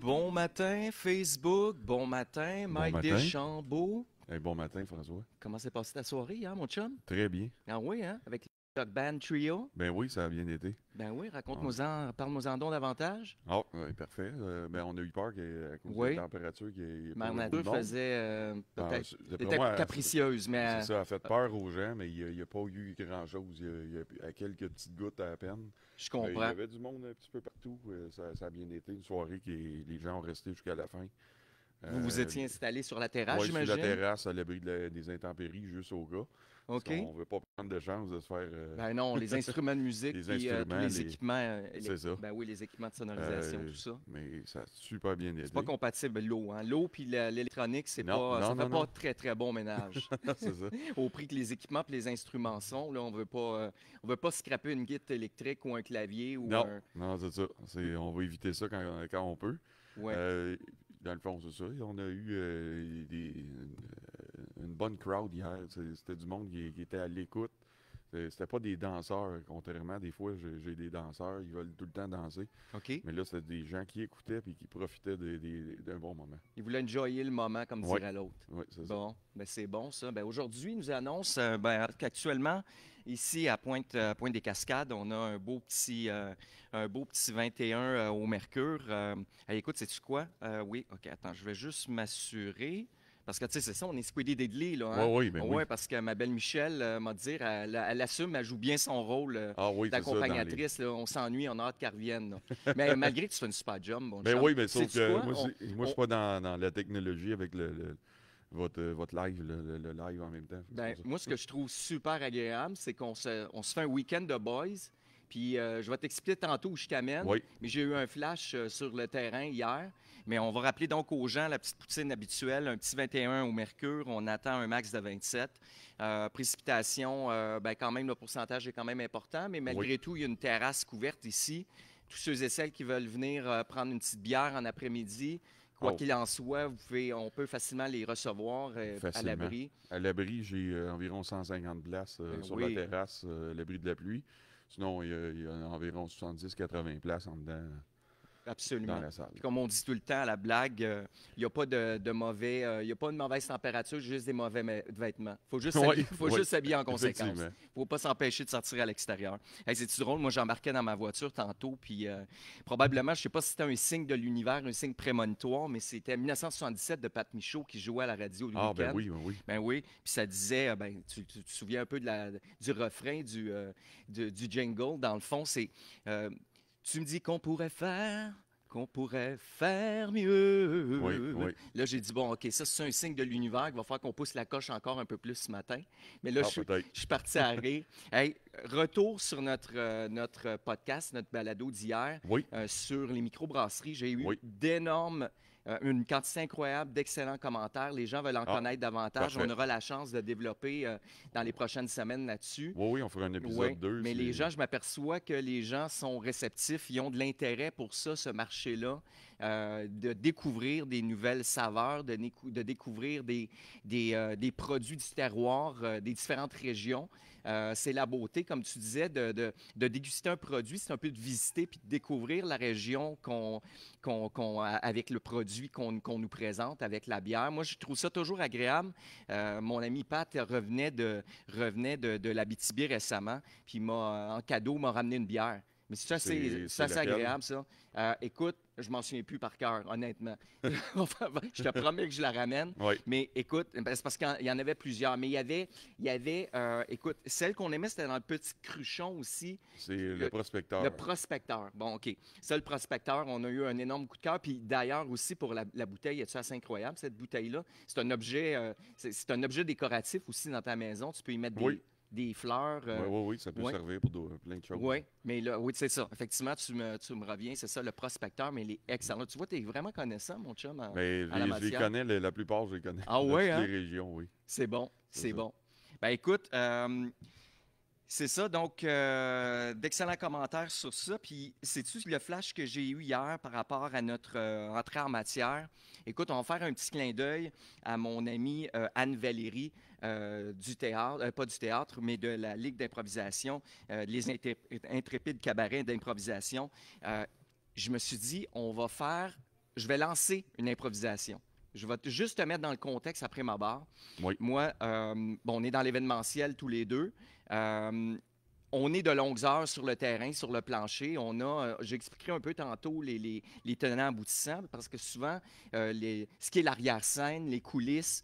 Bon matin, Facebook. Bon matin, Bon Mike matin. Deschambault. Bon matin, François. Comment s'est passée ta soirée, hein, mon chum? Très bien. Ah oui, hein? Avec le Rock Band Trio? Ben oui, ça a bien été. Ben oui, On- raconte-moi-en, parle-moi-en donc davantage. Ah, ouais, parfait. On a eu peur à cause de Oui. la température qui est Ma pour beaucoup nature de monde. faisait peut-être D'après était moi, capricieuse, mais c'est ça, a fait peur aux gens, mais il n'y a pas eu grand-chose. Il y a quelques petites gouttes à peine. je Il y comprends. avait du monde un petit peu partout. Ça a bien été. Une soirée les gens ont resté jusqu'à la fin. Vous vous étiez installé sur la terrasse, Oui, sur la j'imagine? terrasse, à l'abri des intempéries, juste au gars. Parce OK. qu'on ne veut pas prendre de chance de se faire... Ben non, les instruments de musique, Les puis tous instruments, les équipements, c'est ça. ben oui, les équipements de sonorisation, tout ça. Mais ça a super bien été. C'est pas compatible l'eau, hein? L'eau puis l'électronique, c'est Non, pas, non, ça fait non, pas non. très très bon ménage. C'est ça. Au prix que les équipements et les instruments sont, là, on veut pas scraper une guitare électrique ou un clavier ou Non, un. non, c'est ça. On va éviter ça quand on peut. Ouais. Euh, Dans le fond, c'est ça. On a eu une bonne crowd hier. C'était du monde qui était à l'écoute. C'était pas des danseurs, contrairement. Des fois, j'ai des danseurs, ils veulent tout le temps danser. OK. Mais là, c'était des gens qui écoutaient et qui profitaient d'un bon moment. Ils voulaient enjoyer le moment, comme Ouais. dirait l'autre. Oui, c'est ça. Bon, ben c'est bon ça. Ben aujourd'hui, ils nous annonce qu'actuellement, ici à Pointe des Cascades, on a un beau petit 21 au Mercure. Hey, écoute, sais-tu quoi? Oui, OK, attends, je vais juste m'assurer. Parce que, tu sais, c'est ça, on est Squiddy Deadly, là, hein? Oui, oui, ben oui. Ouais, parce que ma belle Michelle m'a dit, elle assume, elle joue bien son rôle Ah oui, c'est ça. d'accompagnatrice. Là. On s'ennuie, on a hâte qu'elle revienne. Là. Mais malgré que tu fais une super job, bon Ben chum, oui, mais sauf sais-tu que quoi? moi, On- je suis pas dans la technologie avec votre live, le live en même temps. C'est Ben, pour ça. moi, ce que je trouve super agréable, c'est on se fait un week-end de boys. Puis je vais t'expliquer tantôt où je t'amène. Oui. Mais j'ai eu un flash sur le terrain hier. Mais on va rappeler donc aux gens la petite poutine habituelle, un petit 21 au Mercure. On attend un max de 27. Précipitation, ben, quand même, le pourcentage est quand même important. Mais malgré tout, il y a une terrasse couverte ici. Tous ceux et celles qui veulent venir prendre une petite bière en après-midi, quoi Oh. qu'il en soit, on peut facilement les recevoir à Facilement. l'abri. À l'abri, j'ai environ 150 places Ben sur oui. la terrasse, à l'abri de la pluie. Sinon, il y a environ 70-80 places en dedans Absolument. dans la salle. Puis comme on dit tout le temps à la blague, il n'y a pas de mauvais, y a pas de mauvaise température, juste des mauvais vêtements. Faut juste Oui, faut oui, juste s'habiller en conséquence. effectivement. Faut pas s'empêcher de sortir à l'extérieur. Hey, c'est-tu drôle? Moi, j'embarquais dans ma voiture tantôt, puis probablement, je sais pas si c'était un signe de l'univers, un signe prémonitoire, mais c'était 1977 de Pat Michaud qui jouait à la radio le Ah, week-end. ben oui, ben oui. Ben oui, puis ça disait, ben, tu te souviens un peu du refrain, du jingle. Dans le fond, c'est tu me dis qu'on pourrait faire mieux. Oui, oui. Là, j'ai dit, bon, OK, ça, c'est un signe de l'univers qu'il va falloir qu'on pousse la coche encore un peu plus ce matin. Mais là, Ah, peut-être. je suis parti à rire. Hey, retour sur notre podcast, notre balado d'hier, Oui, sur les microbrasseries. J'ai eu Oui. une quantité incroyable d'excellents commentaires. Les gens veulent en Ah, connaître davantage. parfait. On aura la chance de développer dans les prochaines semaines là-dessus. oui, oui, on fera un épisode Oui, 2. mais les gens, je m'aperçois que les gens sont réceptifs, ils ont de l'intérêt pour ça, ce marché-là, de découvrir des nouvelles saveurs, de découvrir des produits du terroir, des différentes régions. C'est la beauté, comme tu disais, de déguster un produit, c'est un peu de visiter puis de découvrir la région avec le produit qu'on nous présente, avec la bière. Moi, je trouve ça toujours agréable. Mon ami Pat revenait de l'Abitibi récemment, puis en cadeau, m'a ramené une bière. Mais ça, C'est c'est assez laquelle? agréable, ça. Écoute, je m'en souviens plus par cœur, honnêtement. Enfin, je te promets que je la ramène. Oui, Mais écoute, ben, c'est parce qu'il y en avait plusieurs. Mais écoute, celle qu'on aimait, c'était dans le petit cruchon aussi. c'est le prospecteur. Le prospecteur. Bon, OK. Ça, le prospecteur, on a eu un énorme coup de cœur. Puis d'ailleurs aussi pour la bouteille, c'est assez incroyable, cette bouteille-là. C'est un objet décoratif aussi dans ta maison. Tu peux y mettre Oui. des fleurs. Oui, oui, oui, ça peut ouais. servir pour plein de choses. Oui, mais là, oui, c'est ça. Effectivement, tu me reviens, c'est ça, le prospecteur, mais il est excellent. Tu vois, tu es vraiment connaissant, mon chum, Mais à la je les matière. connais, la plupart, je les connais. Ah De ouais, toutes hein? les régions, oui. C'est bon, C'est c'est ça. bon. Ben écoute, c'est ça, donc d'excellents commentaires sur ça. Puis, sais-tu le flash que j'ai eu hier par rapport à notre entrée en matière? Écoute, on va faire un petit clin d'œil à mon amie Anne-Valérie du théâtre, pas du théâtre, mais de la Ligue d'improvisation, les Intrépides cabarets d'improvisation. Je me suis dit, on va faire je vais lancer une improvisation. Je vais juste te mettre dans le contexte après ma barre. Oui. Moi, bon, on est dans l'événementiel tous les deux. Euh, on est de longues heures sur le terrain, sur le plancher. J'expliquerai un peu tantôt les tenants aboutissants, parce que souvent, ce qui est l'arrière-scène, les coulisses,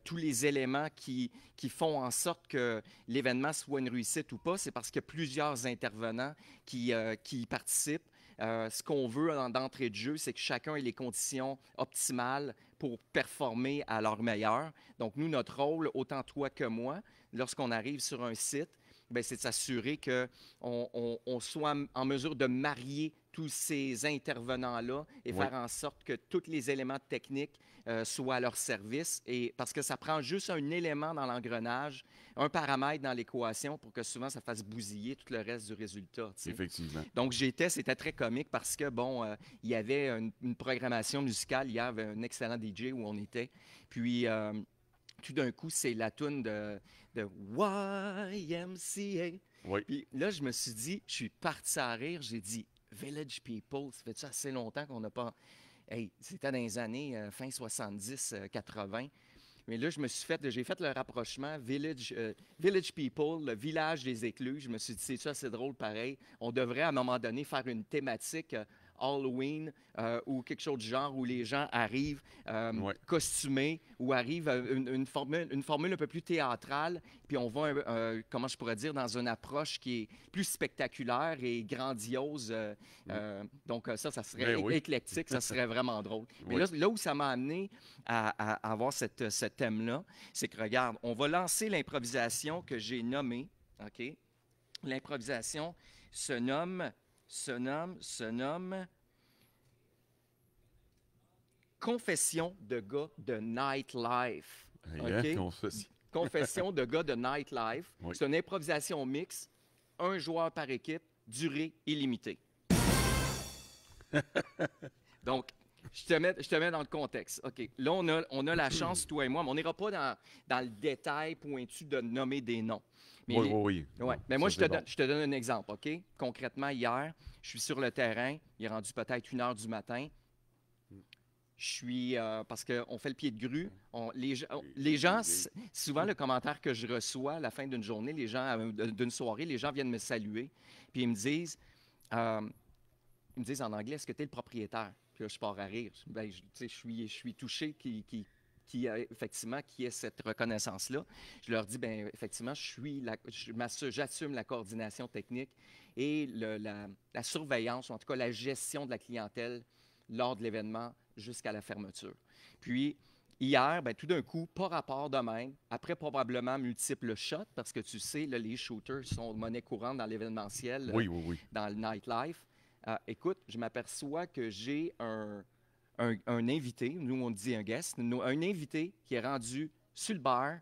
tous les éléments qui font en sorte que l'événement soit une réussite ou pas, c'est parce qu'il y a plusieurs intervenants qui y participent. Ce qu'on veut d'entrée de jeu, c'est que chacun ait les conditions optimales pour performer à leur meilleur. Donc, nous, notre rôle, autant toi que moi, lorsqu'on arrive sur un site, bien, c'est de s'assurer qu'on soit en mesure de marier tous ces intervenants-là et Oui. faire en sorte que tous les éléments techniques soient à leur service. Et parce que ça prend juste un élément dans l'engrenage, un paramètre dans l'équation pour que souvent ça fasse bousiller tout le reste du résultat. Tu sais. Effectivement. Donc, c'était très comique parce que, bon, il y avait une programmation musicale. Hier, il y avait un excellent DJ où on était. Puis, tout d'un coup, c'est la toune de YMCA. Oui. Puis là, je me suis dit, je suis parti à rire. J'ai dit, Village People, ça fait assez longtemps qu'on n'a pas. Hey, c'était dans les années fin 70, 80. Mais là, j'ai fait le rapprochement Village People, le village des éclus. Je me suis dit, c'est ça, c'est drôle pareil. On devrait à un moment donné faire une thématique Halloween ou quelque chose du genre où les gens arrivent Ouais. costumés ou arrivent une formule un peu plus théâtrale. Puis on va, comment je pourrais dire, dans une approche qui est plus spectaculaire et grandiose. Donc ça serait Ben oui. éclectique, ça serait vraiment drôle. Mais Oui. là où ça m'a amené à avoir ce thème-là, c'est que, regarde, on va lancer l'improvisation que j'ai nommée, OK? L'improvisation se nomme Confession de gars de nightlife. Hey, OK? hein, Confession de gars de nightlife. Oui. C'est une improvisation mixte, un joueur par équipe, durée illimitée. Donc, je te mets dans le contexte. OK. Là, on a la chance, toi et moi, mais on n'ira pas dans le détail pointu de nommer des noms. Mais Oui. Ouais. Non, Mais moi, ça, je te, c'est bon. je te donne un exemple, OK? Concrètement, hier, je suis sur le terrain. Il est rendu peut-être 1 heure du matin. Je suis... parce qu'on fait le pied de grue. Les gens, souvent, le commentaire que je reçois à la fin d'une journée, les gens, d'une soirée, les gens viennent me saluer. Puis euh, ils me disent en anglais, est-ce que tu es le propriétaire? Puis là, je pars à rire. Ben, je suis touché effectivement, qui ait cette reconnaissance-là. Je leur dis, bien, effectivement, j'assume la coordination technique et la surveillance, ou en tout cas la gestion de la clientèle lors de l'événement jusqu'à la fermeture. Puis, hier, bien, tout d'un coup, pas rapport de même, après probablement multiples shots, parce que tu sais, là, les shooters sont monnaie courante dans l'événementiel, Oui. dans le nightlife. Écoute, je m'aperçois que j'ai un invité, nous on dit un guest, un invité qui est rendu sur le bar,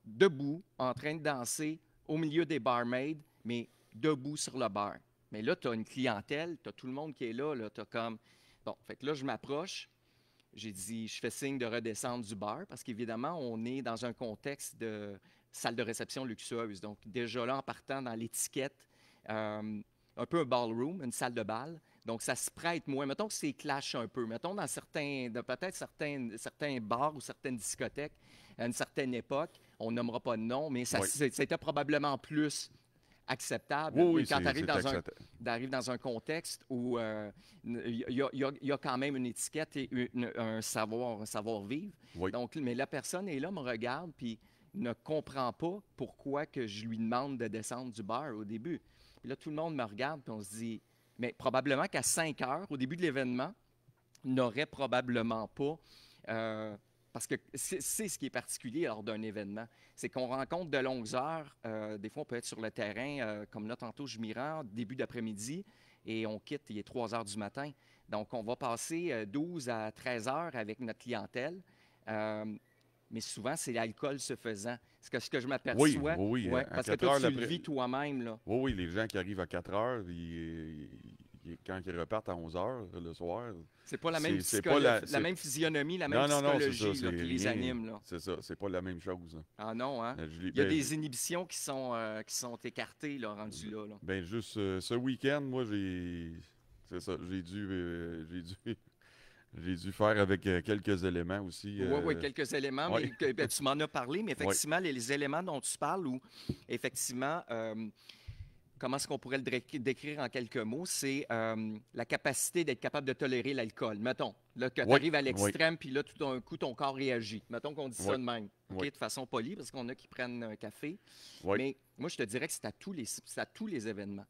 debout, en train de danser au milieu des barmaids, mais debout sur le bar. Mais là, tu as une clientèle, tu as tout le monde qui est là, tu as comme... Bon, fait que là, je m'approche, j'ai dit, je fais signe de redescendre du bar, parce qu'évidemment, on est dans un contexte de salle de réception luxueuse. Donc, déjà là, en partant dans l'étiquette, un peu un ballroom, une salle de bal. Donc, ça se prête moins. Mettons que c'est clash un peu. Mettons dans peut-être certains bars ou certaines discothèques, à une certaine époque, on nommera pas de nom, mais Oui. c'était probablement plus acceptable. Oui, Mais quand tu arrives acceptable. dans un contexte où il y a quand même une étiquette et un savoir-vivre. Oui. Donc, mais la personne est là, me regarde, puis ne comprend pas pourquoi que je lui demande de descendre du bar au début. Puis là, tout le monde me regarde, puis on se dit, mais probablement qu'à 5 heures, au début de l'événement, n'aurait probablement pas... parce que c'est ce qui est particulier lors d'un événement. C'est qu'on rencontre de longues heures. Des fois, on peut être sur le terrain, comme là, tantôt, je m'y rends, début d'après-midi, et on quitte, il est 3 heures du matin. Donc, on va passer 12 à 13 heures avec notre clientèle. Mais souvent, c'est l'alcool se faisant. C'est ce que je m'aperçois. Oui. Ouais, À parce que 4 toi, heures tu le vis toi-même, là. Oui, les gens qui arrivent à 4 heures, quand ils repartent à 11 heures le soir, C'est pas la même, c'est pas la même physionomie, la même non, psychologie c'est ça, là, qui les rien. anime. Là. C'est ça, c'est pas la même chose. Ah non, hein? Je Il y a des inhibitions qui sont écartées, là, rendues là. Ben juste ce week-end, moi, c'est ça, j'ai dû J'ai dû faire avec quelques éléments aussi. Oui, quelques éléments, Ouais. mais ben, tu m'en as parlé, mais effectivement, les éléments dont tu parles, ou effectivement, comment est-ce qu'on pourrait le décrire en quelques mots? C'est la capacité d'être capable de tolérer l'alcool. Mettons, là, que tu Oui, arrives à oui, l'extrême, puis là, tout d'un coup, ton corps réagit. Mettons qu'on dit oui, ça de même, OK, oui, de façon polie, parce qu'on a qui prennent un café. oui, Mais moi, je te dirais que c'est à tous les événements.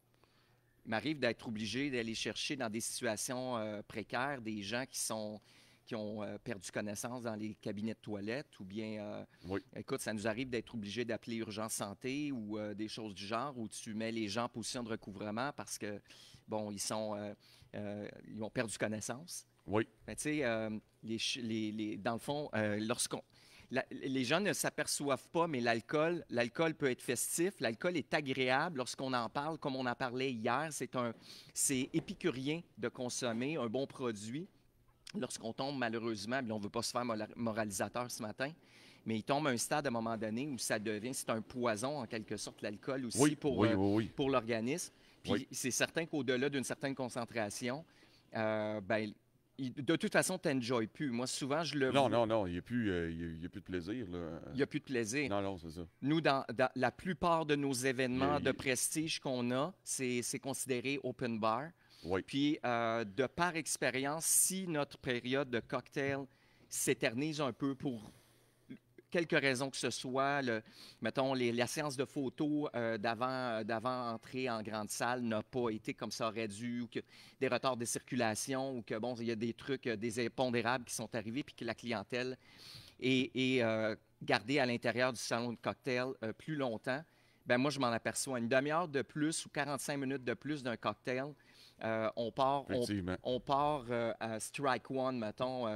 Il m'arrive d'être obligé d'aller chercher dans des situations précaires des gens qui ont perdu connaissance dans les cabinets de toilettes ou bien, oui, écoute, ça nous arrive d'être obligé d'appeler Urgence Santé ou des choses du genre où tu mets les gens en position de recouvrement parce que, bon, ils ont perdu connaissance. oui, Ben, tu sais, dans le fond, les gens ne s'aperçoivent pas, mais l'alcool peut être festif, l'alcool est agréable lorsqu'on en parle, comme on en parlait hier. C'est épicurien de consommer un bon produit. Lorsqu'on tombe malheureusement, puis on ne veut pas se faire moralisateur ce matin, mais il tombe à un stade à un moment donné où c'est un poison en quelque sorte, l'alcool aussi oui, oui, oui, oui, pour l'organisme. oui. Puis c'est certain qu'au-delà d'une certaine concentration, ben, de toute façon, tu n'enjoies plus. Moi, souvent, je le Non, vois. non, non, il y a plus de plaisir, là. Il n'y a plus de plaisir. Non, non, c'est ça. Nous, dans la plupart de nos Il y a- événements de il- prestige qu'on a, c'est considéré open bar. Oui, Puis, de par expérience, si notre période de cocktail s'éternise un peu pour quelque raison que ce soit, mettons, la séance de photos d'avant entrée en grande salle n'a pas été comme ça aurait dû, ou que des retards de circulation, ou que, bon, il y a des trucs, des impondérables qui sont arrivés, puis que la clientèle est gardée à l'intérieur du salon de cocktail plus longtemps, ben moi, je m'en aperçois. Une demi-heure de plus ou 45 minutes de plus d'un cocktail, on part, effectivement. on part à strike one, mettons,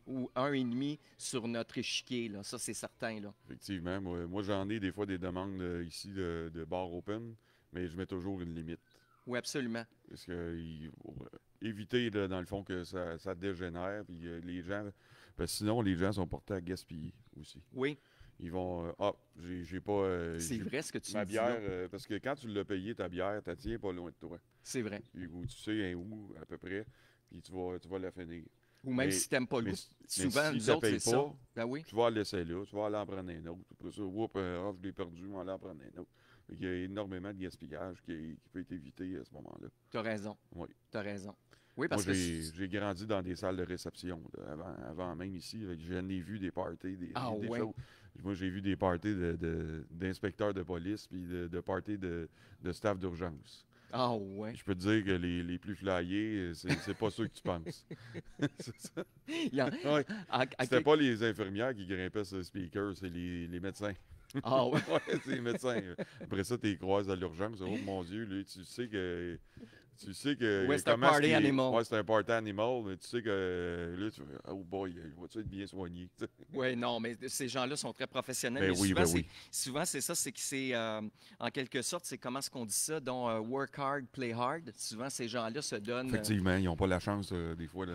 ou un et demi sur notre échiquier. Là. Ça, c'est certain. Là. Effectivement. Moi, j'en ai des fois des demandes ici de bar open, mais je mets toujours une limite. Oui, absolument. Parce que faut éviter, là, dans le fond, que ça dégénère. Puis les gens. Parce que sinon, les gens sont portés à gaspiller aussi. Oui, Ils vont. J'ai pas. c'est vrai ce que tu Ma me dis bière. là. Parce que quand tu l'as payé, ta bière, tu tiens pas loin de toi. C'est vrai. Puis, où tu sais où, à peu près. Puis tu vas la finir. Ou même Mais, si tu n'aimes pas le mais, goût, mais souvent, si nous tu ne autres, c'est payes ça. pas, Ben oui, tu vas la laisser là, tu vas aller en prendre un autre. Après ça, je l'ai perdu, je vais aller en prendre un autre. Il y a énormément de gaspillage qui peut être évité à ce moment-là. tu as raison. Oui. Tu as raison. Oui, Moi, parce que... j'ai grandi dans des salles de réception là, avant même ici. J'en ai vu des parties, Ah des ouais. choses. Moi, j'ai vu des parties d'inspecteurs de police puis de parties de staff d'urgence. Ah ouais. Je peux te dire que les plus flyés, c'est pas ceux que tu penses. C'est ça. Il y en- Ouais. à C'était pas les infirmières qui grimpaient sur le speaker, c'est les médecins. Ah ouais. Ouais, c'est les médecins. Après ça, tu les croises à l'urgence. Oh mon Dieu, lui, tu sais que. Tu sais que. Ouais, c'est un comment est-ce party qu'il est- animal. Ouais, c'est un party animal, mais tu sais que. Là, tu fais, oh boy, va-tu être bien soigné? Oui, non, mais ces gens-là sont très professionnels. Ben Mais oui, souvent, ben oui. souvent, c'est ça, c'est que c'est, en quelque sorte, c'est comment est-ce qu'on dit ça, donc work hard, play hard. Souvent, ces gens-là se donnent... Effectivement, ils n'ont pas la chance, des fois,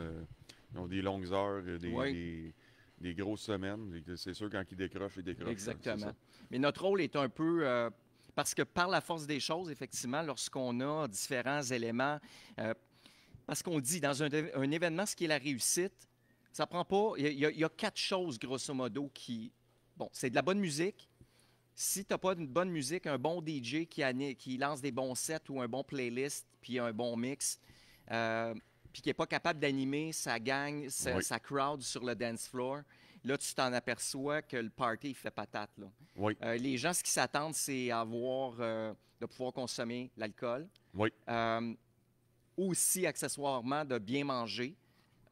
ils ont des longues heures, Oui. des grosses semaines. Et que c'est sûr, quand ils décrochent, ils décrochent. C'est Exactement. ça. Mais notre rôle est un peu... parce que par la force des choses, effectivement, lorsqu'on a différents éléments, parce qu'on dit, dans un événement, ce qui est la réussite, ça prend pas... Il y a 4 choses, grosso modo, qui... Bon, c'est de la bonne musique. Si tu n'as pas une bonne musique, un bon DJ qui lance des bons sets ou un bon playlist, puis un bon mix, puis qui n'est pas capable d'animer sa gang, Oui. sa crowd sur le dance floor, là, tu t'en aperçois que le party, il fait patate. Là. Oui, Les gens, ce qu'ils s'attendent, c'est de pouvoir consommer l'alcool. oui. Aussi, accessoirement, de bien manger.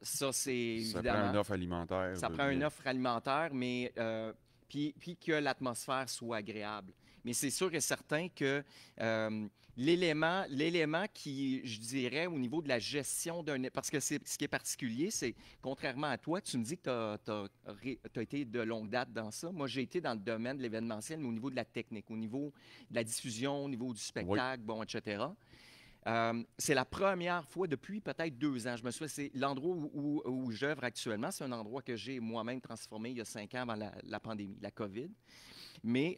Ça, c'est Ça prend évidemment... une offre alimentaire. Ça prend une offre alimentaire, mais puis que l'atmosphère soit agréable. Mais c'est sûr et certain que l'élément qui, je dirais, au niveau de la gestion d'un... Parce que ce qui est particulier, c'est, contrairement à toi, tu me dis que tu as été de longue date dans ça. Moi, j'ai été dans le domaine de l'événementiel, mais au niveau de la technique, au niveau de la diffusion, au niveau du spectacle, bon, etc. C'est la première fois depuis peut-être 2 ans. Je me souviens, c'est l'endroit où j'œuvre actuellement. C'est un endroit que j'ai moi-même transformé il y a 5 ans avant la pandémie, la COVID. Mais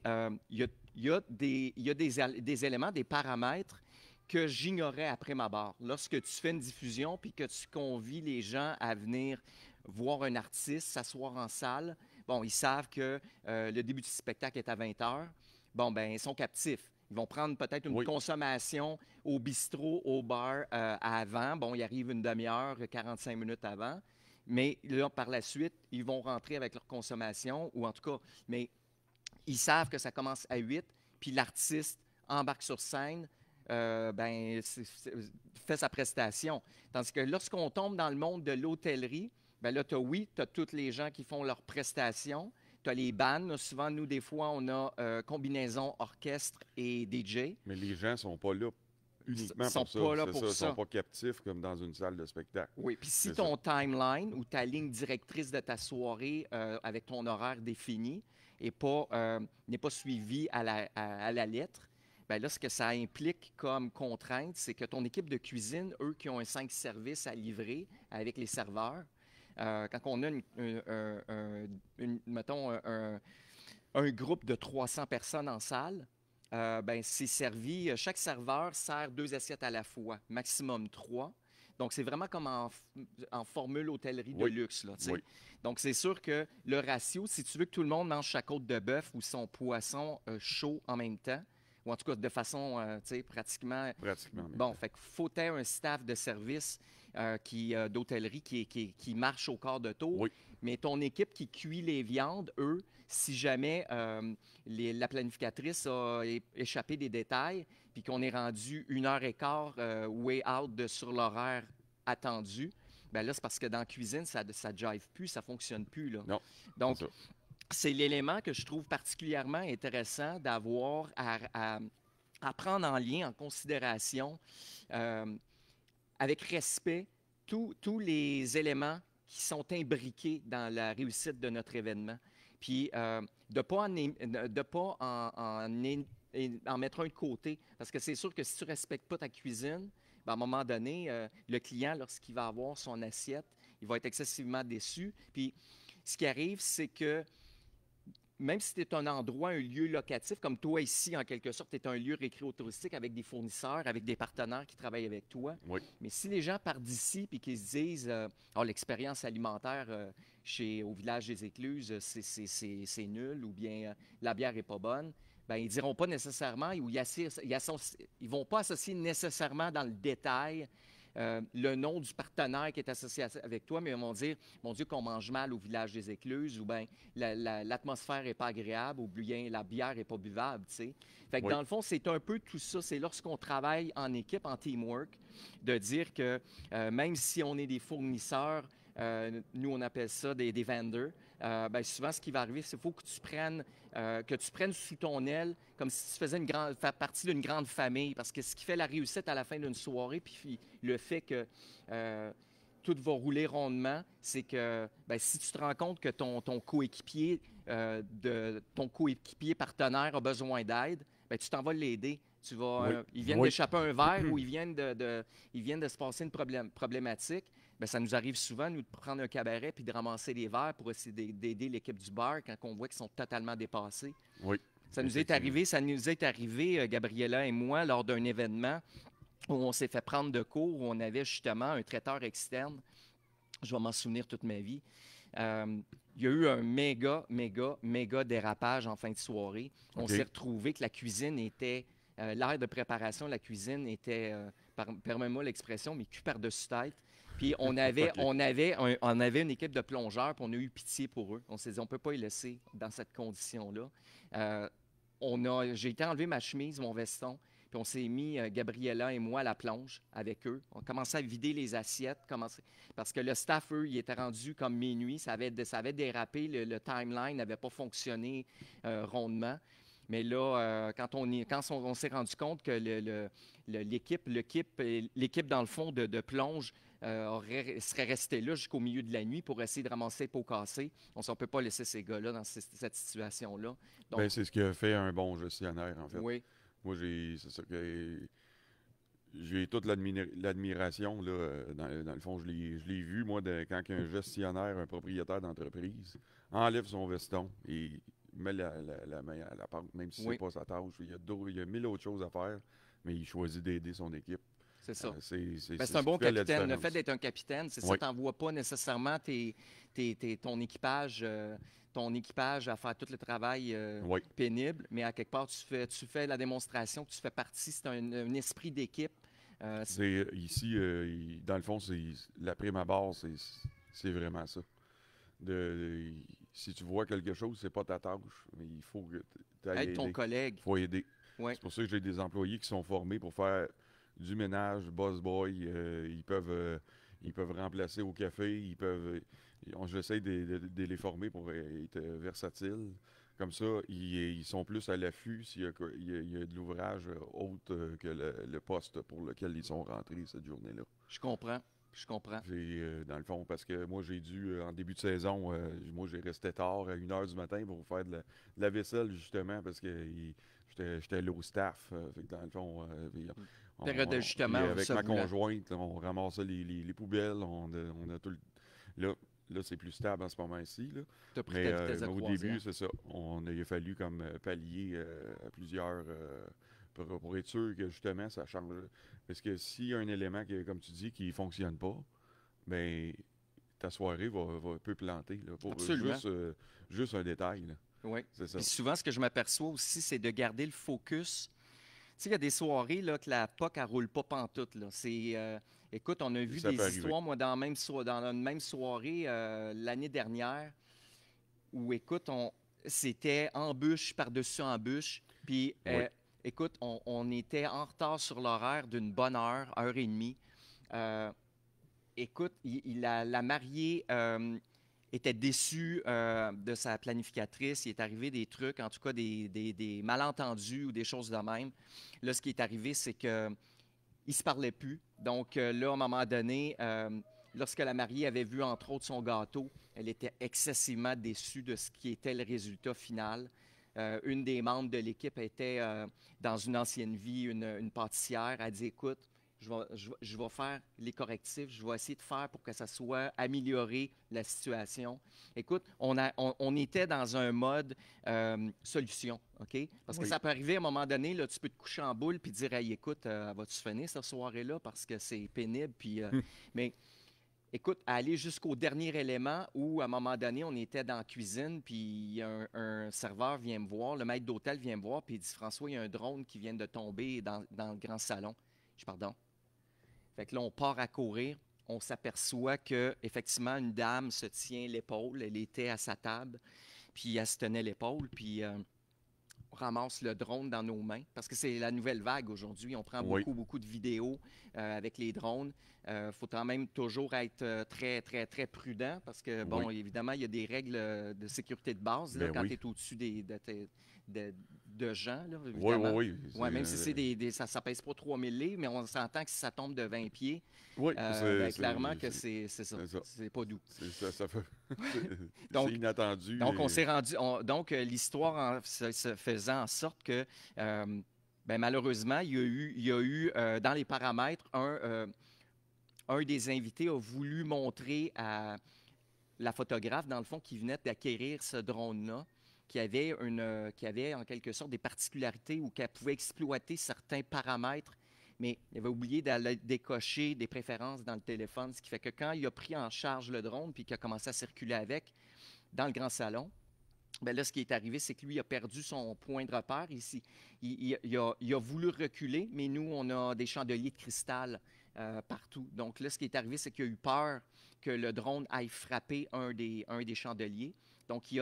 il y a des éléments, des paramètres que j'ignorais après ma barre. Lorsque tu fais une diffusion puis que tu convies les gens à venir voir un artiste, s'asseoir en salle, bon, ils savent que le début du spectacle est à 20 heures. Bon, ben, ils sont captifs. Ils vont prendre peut-être une Oui, consommation au bistrot, au bar avant. Bon, ils arrivent une demi-heure, 45 minutes avant. Mais là, par la suite, ils vont rentrer avec leur consommation, ou en tout cas, mais ils savent que ça commence à 8, puis l'artiste embarque sur scène, ben, fait sa prestation. Tandis que lorsqu'on tombe dans le monde de l'hôtellerie, ben là, oui, tu as toutes les gens qui font leurs prestations. Tu as les bands. Là, souvent, nous, des fois, on a combinaison orchestre et DJ. mais les gens sont pas là Ils uniquement sont pour ça. pas là C'est pour ça, ils sont ça. pas captifs comme dans une salle de spectacle. Oui, puis si C'est ça. ton timeline ou ta ligne directrice de ta soirée avec ton horaire défini n'est pas suivie à la lettre, bien là, ce que ça implique comme contrainte, c'est que ton équipe de cuisine, eux qui ont un 5 services à livrer avec les serveurs, quand on a, mettons, un groupe de 300 personnes en salle, ben, c'est servi, chaque serveur sert 2 assiettes à la fois, maximum 3. Donc, c'est vraiment comme en formule hôtellerie de Oui, luxe, là, tu sais. oui, Donc, c'est sûr que le ratio, si tu veux que tout le monde mange sa côte de bœuf ou son poisson chaud en même temps, ou en tout cas de façon, tu sais, pratiquement... pratiquement en même Bon, temps. fait qu'il faut avoir un staff de service d'hôtellerie qui marche au quart de tour. Oui, Mais ton équipe qui cuit les viandes, eux, si jamais la planificatrice a échappé des détails, puis qu'on est rendu 1 heure et quart way out sur l'horaire attendu, ben là, c'est parce que dans la cuisine, ça ne jive plus, ça ne fonctionne plus. Là. non, c'est Donc, ça. c'est l'élément que je trouve particulièrement intéressant d'avoir à prendre en lien, en considération, euh, avec respect, tous les éléments qui sont imbriqués dans la réussite de notre événement. Puis de ne pas, en mettre un de côté. Parce que c'est sûr que si tu ne respectes pas ta cuisine, ben, à un moment donné, le client, lorsqu'il va avoir son assiette, il va être excessivement déçu. Puis ce qui arrive, c'est que même si tu es un endroit, un lieu locatif, comme toi ici, en quelque sorte, tu es un lieu récréo-touristique avec des fournisseurs, avec des partenaires qui travaillent avec toi. Oui, Mais si les gens partent d'ici et qu'ils se disent oh, l'expérience alimentaire au village des Écluses, c'est nul, ou bien la bière n'est pas bonne, ben, ils ne diront pas nécessairement, ou ils vont pas associer nécessairement dans le détail le nom du partenaire qui est associé avec toi, mais ils vont dire, mon Dieu, qu'on mange mal au village des Écluses, ou bien l'atmosphère n'est pas agréable, ou bien la bière n'est pas buvable, tu sais. Fait que oui, dans le fond, c'est un peu tout ça. C'est lorsqu'on travaille en équipe, en teamwork, de dire que même si on est des fournisseurs, nous, on appelle ça des vendors. Ben, souvent, ce qui va arriver, c'est qu'il faut que tu prennes sous ton aile comme si tu faisais faire partie d'une grande famille. Parce que ce qui fait la réussite à la fin d'une soirée, puis le fait que tout va rouler rondement, c'est que ben, si tu te rends compte que ton coéquipier, ton coéquipier partenaire a besoin d'aide, ben, tu t'en vas l'aider. oui, Ils viennent oui. d'échapper un verre ou ils viennent de se passer une problématique. Bien, ça nous arrive souvent, nous, de prendre un cabaret puis de ramasser des verres pour essayer d'aider l'équipe du bar quand on voit qu'ils sont totalement dépassés. Oui, effectivement. Ça nous est arrivé, Gabriella et moi, lors d'un événement où on s'est fait prendre de court, où on avait justement un traiteur externe. Je vais m'en souvenir toute ma vie. Il y a eu un méga dérapage en fin de soirée. On OK. s'est retrouvé que la cuisine était, l'aire de préparation de la cuisine était, permets-moi l'expression, mais cul par-dessus tête. Puis OK. on avait une équipe de plongeurs, puis on a eu pitié pour eux. On s'est dit, on ne peut pas les laisser dans cette condition-là. J'ai été enlever ma chemise, mon veston, puis on s'est mis, Gabriella et moi, à la plonge avec eux. On commençait à vider les assiettes, parce que le staff, eux, il était rendu comme minuit. Ça avait dérapé, le timeline n'avait pas fonctionné rondement. Mais là, quand on s'est rendu compte que l'équipe, dans le fond, de plonge serait restée là jusqu'au milieu de la nuit pour essayer de ramasser les pots cassés, on ne peut pas laisser ces gars-là dans cette situation-là. Donc, Ben, c'est ce qui a fait un bon gestionnaire, en fait. oui, Moi, c'est ça que j'ai toute l'admiration, là, dans le fond, je l'ai vu, moi, quand un gestionnaire, un propriétaire d'entreprise, enlève son veston et met la main à la pâte, même si oui. c'est pas sa tâche. Il y a 1000 autres choses à faire. mais il choisit d'aider son équipe. C'est ça. C'est Ben, c'est ce un qui bon fait la capitaine. Le fait différence. d'être un capitaine, c'est ça, Oui, tu n'envoies pas nécessairement ton équipage à faire tout le travail oui. pénible, mais à quelque part, tu fais la démonstration que tu fais partie, c'est un esprit d'équipe. Ici, dans le fond, la prime abord, c'est vraiment ça. Si tu vois quelque chose, c'est pas ta tâche, mais il faut que tu ailles Être ton aider. collègue. Il faut aider. Oui, C'est pour ça que j'ai des employés qui sont formés pour faire du ménage, boss boy. Ils peuvent remplacer au café. J'essaie de les former pour être versatiles. Comme ça, ils sont plus à l'affût s'il y a, il y a de l'ouvrage autre que le poste pour lequel ils sont rentrés cette journée-là. je comprends. Je comprends. Dans le fond, parce que moi, j'ai dû, en début de saison, moi, j'ai resté tard à 1 h du matin pour faire de la vaisselle, justement, parce que j'étais low staff. Fait que dans le fond, Période puis d'ajustement, avec se ma voulant. conjointe, là, on ramassait les poubelles. On a tout là, c'est plus stable en ce moment-ci. Là. Tu as pris Mais ta vitesse de au croisière. début, c'est ça. Il a fallu comme pallier à plusieurs pour être sûr que justement ça change. Parce que s'il y a un élément, comme tu dis, qui ne fonctionne pas, ben ta soirée peut planter. Là, pour Absolument. juste un détail. Là. Oui. C'est ça. Puis souvent, ce que je m'aperçois aussi, c'est de garder le focus. Tu sais, il y a des soirées là, que la POC, elle roule pas pantoute. Là. Écoute, on a vu Ça peut des arriver. histoires, moi, dans une même soirée l'année dernière, où, écoute, c'était embûche par-dessus embûche. Puis, Oui. écoute, on était en retard sur l'horaire d'une bonne heure et demie. Euh, Écoute, la mariée était déçue de sa planificatrice. Il est arrivé des trucs, en tout cas des malentendus ou des choses de même. Là, ce qui est arrivé, c'est que il se parlait plus. Donc là, à un moment donné, lorsque la mariée avait vu, entre autres, son gâteau, elle était excessivement déçue de ce qui était le résultat final. Une des membres de l'équipe était dans une ancienne vie, une pâtissière. Elle a dit, écoute, je vais faire les correctifs, je vais essayer de faire pour que ça soit amélioré la situation. Écoute, on était dans un mode solution, OK? Parce que Oui. ça peut arriver à un moment donné, là, tu peux te coucher en boule puis dire, hey, écoute, vas-tu finir cette soirée-là parce que c'est pénible, puis, mais écoute, aller jusqu'au dernier élément où, à un moment donné, on était dans la cuisine, puis un serveur vient me voir, le maître d'hôtel vient me voir, puis il dit, François, il y a un drone qui vient de tomber dans le grand salon. Je dis, pardon. Fait que là, on part à courir. On s'aperçoit que effectivement une dame se tient l'épaule. Elle était à sa table, puis elle se tenait l'épaule, puis on ramasse le drone dans nos mains parce que c'est la nouvelle vague aujourd'hui. On prend Oui. beaucoup, beaucoup de vidéos avec les drones. Il faut quand même toujours être très, très, très prudent parce que, bon, Oui. évidemment, il y a des règles de sécurité de base là, Ben quand oui. tu es au-dessus de gens, là, Oui, évidemment. oui, oui. Ouais, même si ça ne pèse pas 3000 livres, mais on s'entend que si ça tombe de 20 pieds, Oui, clairement que c'est ça. c'est ça. C'est pas doux. Ça fait. Donc, C'est inattendu. donc, on s'est rendu. Donc, l'histoire se faisant en sorte que, ben, malheureusement, il y a eu dans les paramètres, un des invités a voulu montrer à la photographe, dans le fond, qui venait d'acquérir ce drone-là, qui avait en quelque sorte des particularités ou qu'elle pouvait exploiter certains paramètres, mais il avait oublié d'aller décocher des préférences dans le téléphone, ce qui fait que quand il a pris en charge le drone puis qu'il a commencé à circuler avec dans le grand salon, ben là, ce qui est arrivé, c'est que lui a perdu son point de repère ici. Il a voulu reculer, mais nous, on a des chandeliers de cristal partout. Donc là, ce qui est arrivé, c'est qu'il a eu peur que le drone aille frapper un des chandeliers. Donc, il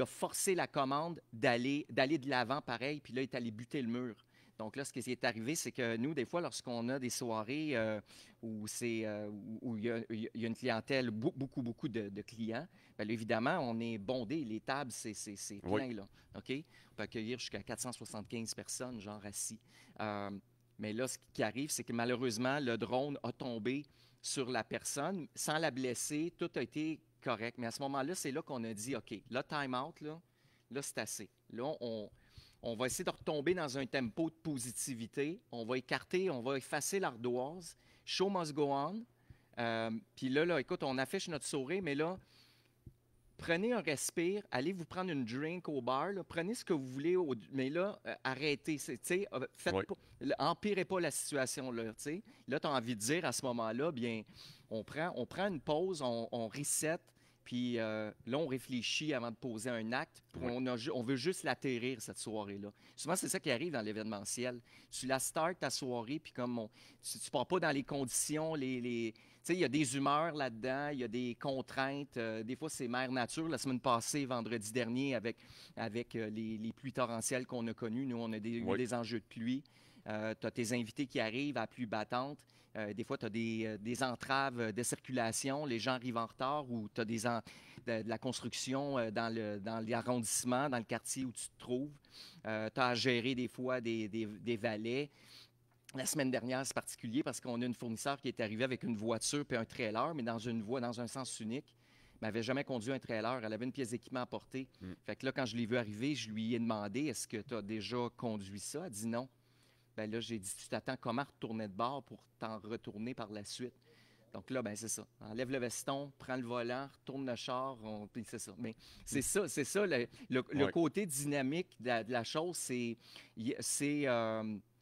a forcé la commande d'aller de l'avant pareil, puis là, il est allé buter le mur. Donc là, ce qui est arrivé, c'est que nous, des fois, lorsqu'on a des soirées où il y a une clientèle, beaucoup de clients, bien, là, évidemment, on est bondé. Les tables, c'est Oui. plein, là. OK? On peut accueillir jusqu'à 475 personnes, genre assis. Mais là, ce qui arrive, c'est que malheureusement, le drone a tombé sur la personne sans la blesser. Tout a été correct. Mais à ce moment-là, c'est là qu'on a dit, OK, là, time out, là c'est assez. Là, on va essayer de retomber dans un tempo de positivité. On va écarter, on va effacer l'ardoise. Show must go on. Puis là, écoute, on affiche notre sourire, mais là, prenez un respire, allez vous prendre une drink au bar, là, prenez ce que vous voulez, mais là, arrêtez. Tu sais, Oui. empirez pas la situation, là, tu sais. Là, tu as envie de dire à ce moment-là, bien, on prend une pause, on reset, puis là, on réfléchit avant de poser un acte. Puis Oui. on veut juste l'atterrir, cette soirée-là. Souvent, c'est ça qui arrive dans l'événementiel. Tu la startes ta soirée, puis comme tu ne pars pas dans les conditions, tu sais, il y a des humeurs là-dedans, il y a des contraintes. Des fois, c'est mère nature. La semaine passée, vendredi dernier, avec les pluies torrentielles qu'on a connues, nous, on a eu Oui. des enjeux de pluie. Tu as tes invités qui arrivent à pluie battante. Des fois, tu as des entraves de circulation. Les gens arrivent en retard ou tu as de la construction dans l'arrondissement, dans le quartier où tu te trouves. Tu as à gérer des fois des valets. La semaine dernière, c'est particulier parce qu'on a une fournisseur qui est arrivée avec une voiture puis un trailer, mais dans une voie, dans un sens unique. Elle n'avait jamais conduit un trailer. Elle avait une pièce d'équipement à porter. Fait que là, quand je l'ai vu arriver, je lui ai demandé, est-ce que tu as déjà conduit ça? Elle dit non. Ben là, j'ai dit, tu t'attends comment retourner de bord pour t'en retourner par la suite? Donc là, ben c'est ça. Enlève le veston, prends le volant, retourne le char, puis c'est ça. Mais c'est ça le Oui. côté dynamique de la chose, c'est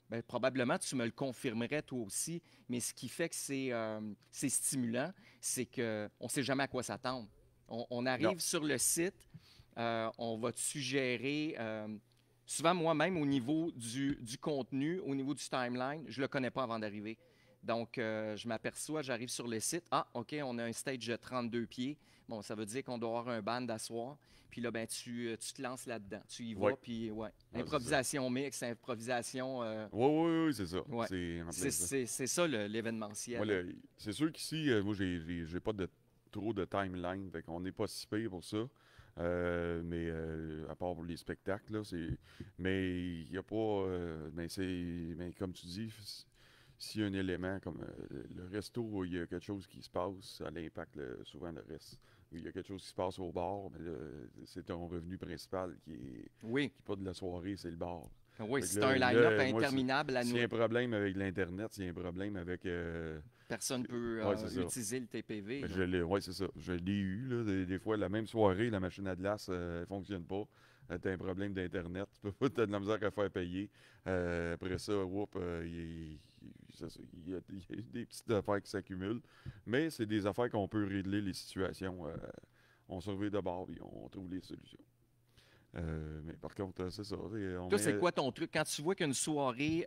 ben, probablement tu me le confirmerais toi aussi, mais ce qui fait que c'est stimulant, c'est qu'on ne sait jamais à quoi s'attendre. On Non. arrive sur le site, on va te suggérer. Souvent, moi-même, au niveau du contenu, au niveau du timeline, je ne le connais pas avant d'arriver. Donc, je m'aperçois, j'arrive sur le site. Ah, OK, on a un stage de 32 pieds. Bon, ça veut dire qu'on doit avoir un band d'asseoir. Puis là, ben, tu te lances là-dedans. Tu y vas, Oui. puis ouais. Ah, Improvisation mix, improvisation. Oui, oui, oui, c'est ça. Ouais. C'est en plein ça. C'est ça Moi, l'événementiel. c'est sûr qu'ici, moi, j'ai pas trop de timeline. Fait qu'on n'est pas si pire pour ça. Mais à part pour les spectacles, là, mais il n'y a pas. Mais comme tu dis, s'il y a un élément comme le resto où il y a quelque chose qui se passe, ça impacte souvent le reste. Il y a quelque chose qui se passe au bar, mais là, c'est ton revenu principal qui est Oui, pas de la soirée, c'est le bar. oui, Fait que c'est un line-up moi, interminable à s'il nous. y a un problème avec l'Internet, s'il y a un problème avec. Personne ne peut Ouais, c'est ça. utiliser le TPV. Là. Ouais, c'est ça. Je l'ai eu, là, des fois, la même soirée, la machine à glace ne fonctionne pas. Tu as un problème d'Internet. Tu peux pas, t'as de la misère à faire payer. Après ça, il y a des petites affaires qui s'accumulent. Mais c'est des affaires qu'on peut régler les situations. On surveille d'abord et on trouve les solutions. Mais par contre, c'est ça. Toi, c'est quoi ton truc? Quand tu vois qu'une soirée,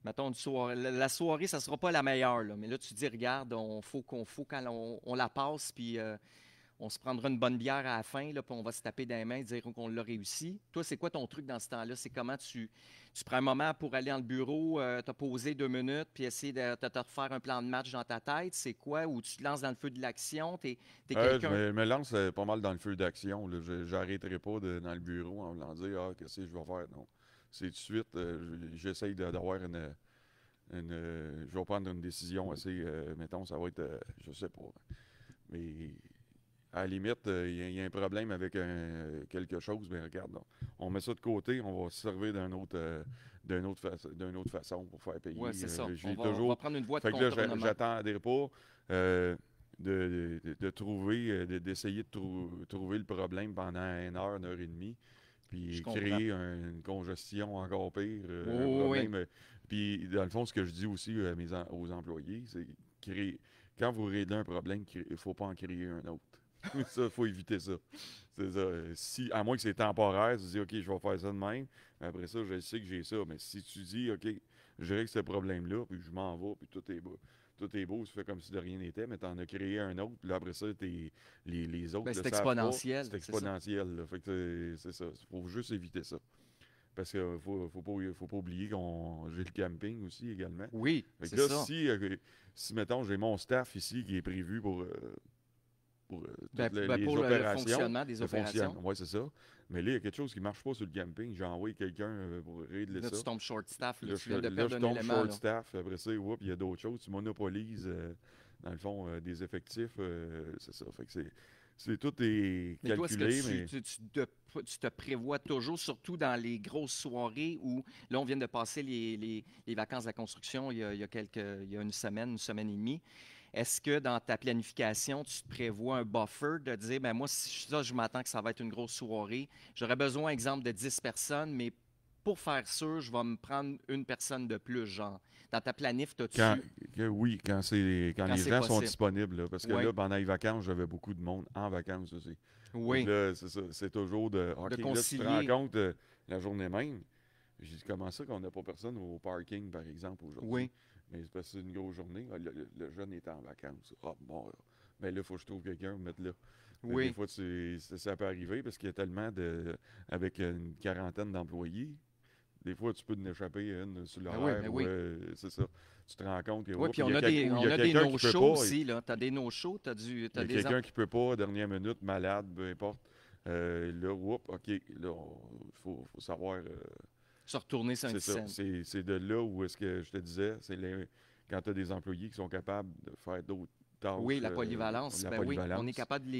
mettons une soirée, la soirée, ça sera pas la meilleure, là, mais là, tu dis, regarde, faut quand on la passe, puis on se prendra une bonne bière à la fin, là, puis on va se taper dans les mains et dire qu'on l'a réussi. Toi, c'est quoi ton truc dans ce temps-là? C'est comment tu prends un moment pour aller dans le bureau, te poser 2 minutes, puis essayer de te refaire un plan de match dans ta tête? C'est quoi? Ou tu te lances dans le feu de l'action? T'es Je quelqu'un... me lance pas mal dans le feu d'action. Là. J'arrêterai pas dans le bureau en voulant dire qu'est-ce que je vais faire. Non. C'est tout de suite, j'essaye d'avoir je vais prendre une décision assez, mettons, ça va être, je sais pas. Mais à la limite, il y a un problème avec quelque chose, bien regarde, on met ça de côté, on va se servir d'une autre façon pour faire payer. Oui, c'est ça. J'ai On va prendre une voie de fait que là, contournement. j'attendrai pas de trouver, d'essayer de trouver le problème pendant 1 heure et demie, puis créer une congestion encore pire, un problème. Puis, dans le fond, ce que je dis aussi aux employés, c'est quand vous réglez un problème, il ne faut pas en créer un autre. Ça, il faut éviter ça. C'est ça. À moins que c'est temporaire, tu dis, OK, je vais faire ça de même. Après ça, je sais que j'ai ça. Mais si tu dis, OK, je règle ce problème-là, puis je m'en vais, puis tout est beau. Tout est beau, tu fais comme si de rien n'était, mais tu en as créé un autre, puis là, après ça, les autres. Ben, c'est exponentiel. C'est exponentiel. Là. Fait que c'est ça. Il faut juste éviter ça. Parce qu'il ne faut pas oublier j'ai le camping aussi également. Oui, c'est ça. Si, mettons, j'ai mon staff ici qui est prévu pour les opérations. Le fonctionnement des opérations. Oui, c'est ça. Mais là, il y a quelque chose qui ne marche pas sur le camping. J'ai envoyé quelqu'un pour régler ça. Là, tu tombes short staff. Là, tu viens de je tombe élément, short staff. Après ça, il y a d'autres choses. Tu monopolises, dans le fond, des effectifs. C'est ça. Fait que tout est mais calculé. Toi, tu te prévois toujours, surtout dans les grosses soirées où, là, on vient de passer les vacances de la construction il y a une semaine et demie. est-ce que dans ta planification, tu te prévois un buffer de dire, ben moi, si ça, je m'attends que ça va être une grosse soirée. J'aurais besoin, exemple, de 10 personnes, mais pour faire sûr, je vais me prendre une personne de plus, genre. Dans ta planif, Quand, t'as-tu, oui, quand quand les c'est gens sont possible? disponibles. Là, parce que Oui, là, pendant les vacances, j'avais beaucoup de monde en vacances aussi. Fait que oui, là, c'est ça. C'est toujours de. de OK, là, tu te rends concilier. compte la journée même. J'ai dit, comment ça qu'on n'a pas personne au parking, par exemple, aujourd'hui? Oui, Mais c'est parce que c'est une grosse journée. Ah, le jeune est en vacances. Ah, bon. Mais là, il faut que je trouve quelqu'un pour mettre là. Mais des oui. fois, ça peut arriver parce qu'il y a tellement de. Avec une quarantaine d'employés, des fois, tu peux en échapper une sur Ben oui, l'horaire ben ou oui. c'est ça. Tu te rends compte que, Oui, oups, puis ou il y on a a des quelqu'un qui peut no-shows pas. aussi, là. Tu as des no-shows, Il y t'as a des... quelqu'un qui peut pas, dernière minute, malade, peu importe. Là, oups, OK, là, il faut savoir. Se retourner sur un C'est petit ça. scène. C'est de là où est-ce que je te disais, quand tu as des employés qui sont capables de faire d'autres Oui, tâches, la comme polyvalence, la ben oui, on est polyvalence, capable de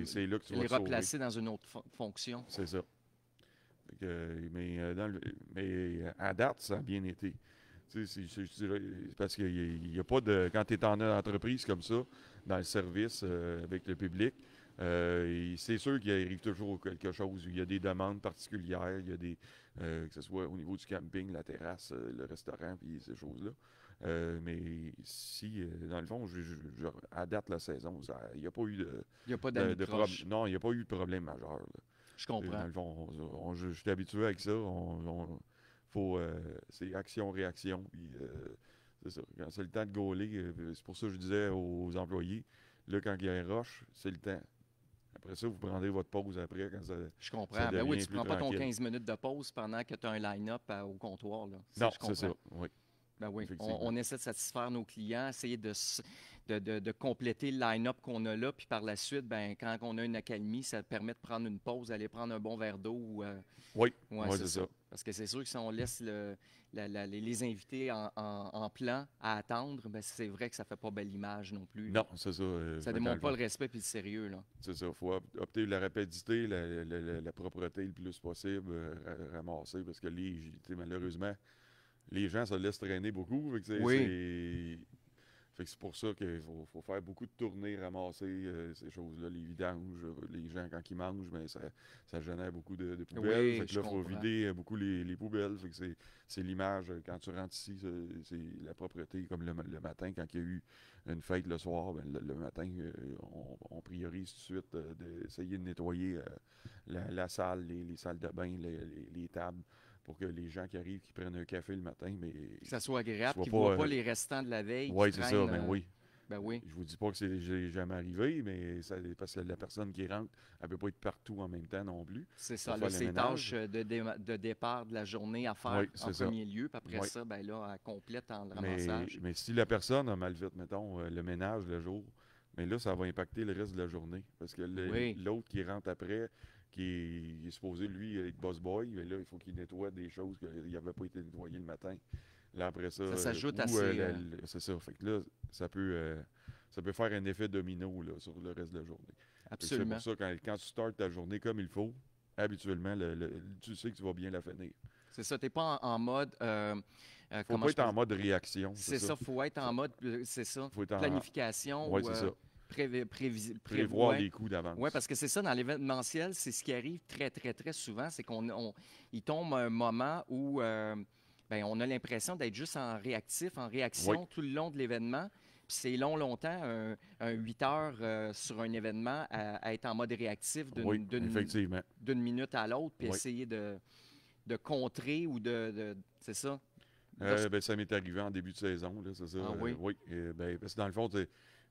c'est là que tu vas les te sauver. replacer dans une autre fonction. C'est ça. Mais à date, ça a bien été. Tu sais, je dirais, parce qu'il y a pas de. Quand tu es en entreprise comme ça, dans le service avec le public, c'est sûr qu'il arrive toujours quelque chose. Il y a des demandes particulières, il y a des. Que ce soit au niveau du camping, la terrasse, le restaurant, puis ces choses-là. Mais si, dans le fond, à date, la saison, il n'y a pas eu Il n'y a pas d'amis de croche. non, il n'y a pas eu de problème majeur. Là. Je Dans comprends. le fond, je suis habitué avec ça. C'est action-réaction. Puis, c'est ça. Quand c'est le temps de gauler, c'est pour ça que je disais aux employés, là, quand il y a un rush, c'est le temps. Après ça, vous prendrez votre pause après quand Je ça comprends. Ben oui, devient tu ne plus prends pas ton tranquille. 15 minutes de pause pendant que tu as un line-up au comptoir, là. Ça, Non, je c'est ça. comprends. Oui, Ben oui, effectivement. on essaie de satisfaire nos clients, essayer de compléter le line-up qu'on a là, puis par la suite, ben, quand on a une accalmie, ça permet de prendre une pause, aller prendre un bon verre d'eau. Oui, Ouais, oui, c'est c'est ça. ça. Parce que c'est sûr que si on laisse les invités en plan à attendre, ben, c'est vrai que ça fait pas belle image non plus, là. Non, c'est ça. Ça Dans démontre le pas fond. le respect et le sérieux, là. C'est ça. Il faut opter pour la rapidité, la propreté le plus possible, ramasser, parce que malheureusement, les gens se laissent traîner beaucoup. Fait que Oui, c'est pour ça qu'il faut faire beaucoup de tournées, ramasser ces choses-là, les vidanges. Les gens, quand ils mangent, ben, ça génère beaucoup de poubelles. oui, Fait que je là, il faut comprends. vider beaucoup les poubelles. Fait que c'est l'image. Quand tu rentres ici, c'est la propreté. Comme le matin, quand il y a eu une fête le soir, ben, le matin, on priorise tout de suite d'essayer de nettoyer la salle, les salles de bain, les tables, pour que les gens qui arrivent, qui prennent un café le matin, mais Que ça soit qu'ils agréable, soient qu'ils ne voient pas. pas les restants de la veille qui Oui, c'est ça, traînent. ben oui. Ben oui, Je vous dis pas que c'est jamais arrivé, mais parce que la personne qui rentre, elle peut pas être partout en même temps non plus c'est pour ça. Là, faire le ces tâches ménage. de départ de la journée à faire Oui, en c'est ça. premier lieu, puis après Oui. ça, ben là, elle complète en le Mais, ramassage. mais si la personne a mal fait, mettons, le ménage le jour, mais là, ça va impacter le reste de la journée. Parce que Oui, l'autre qui rentre après, qui est supposé, lui, être boss boy, mais là, il faut qu'il nettoie des choses qui n'avaient pas été nettoyées le matin. Là, après ça, ça s'ajoute à ces... c'est ça. Fait que là, ça peut faire un effet domino là, sur le reste de la journée. Fait que c'est pour absolument. ça, quand tu startes ta journée comme il faut, habituellement, tu sais que tu vas bien la finir. C'est ça, tu n'es pas en mode... Faut comment pas je être peux... en mode réaction, c'est C'est ça. ça, il faut être en Faut, mode, c'est ça, faut être planification Ouais, ou c'est ça. Prévoir ouais. les coups Ouais, d'avance. parce que c'est ça, dans l'événementiel, c'est ce qui arrive très, très, très souvent, c'est il tombe un moment où ben, on a l'impression d'être juste en réactif, en Oui, réaction tout le long de l'événement. Puis c'est longtemps, un 8 heures sur un événement, à être en mode réactif oui, effectivement. d'une minute à l'autre, puis Oui. essayer de contrer ou c'est ça. Ben, ça m'est arrivé en début de saison, là, c'est ça. Ah oui, Oui, ben, parce que dans le fond,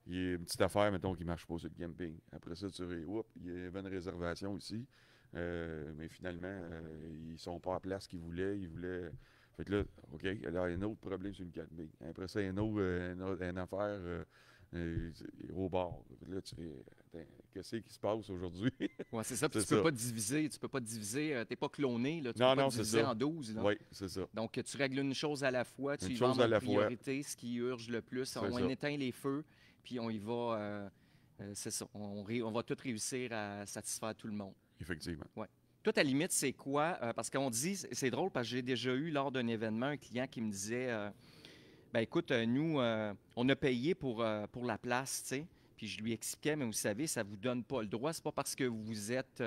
il y a une petite affaire, mettons, qui ne marche pas sur le camping. Après ça, il y avait une réservation ici. Mais finalement, ils sont pas à la place qu'ils voulaient. Ils voulaient. Fait que là, OK, alors, il y a un autre problème sur le camping. Après ça, une affaire au bord. Là, tu fais, attends, qu'est-ce qui se passe aujourd'hui? ouais, c'est ça. Puis C'est tu peux ça. pas diviser, t'es pas cloné, là, tu peux Non, pas non, c'est diviser ça. en 12, là. Oui, c'est ça. Donc, tu règles une chose à la fois, tu Une y vas en chose à mode la fois. priorité, ce qui urge le plus. C'est On ça. éteint les feux, puis on y va. C'est ça. On va tout réussir à satisfaire tout le monde. Effectivement. Ouais. Toi, ta limite, c'est quoi? Parce qu'on dit, c'est drôle, parce que j'ai déjà eu lors d'un événement un client qui me disait Ben écoute, nous, on a payé pour la place, tu sais. Puis je lui expliquais, mais vous savez, ça ne vous donne pas le droit. C'est pas parce que vous êtes.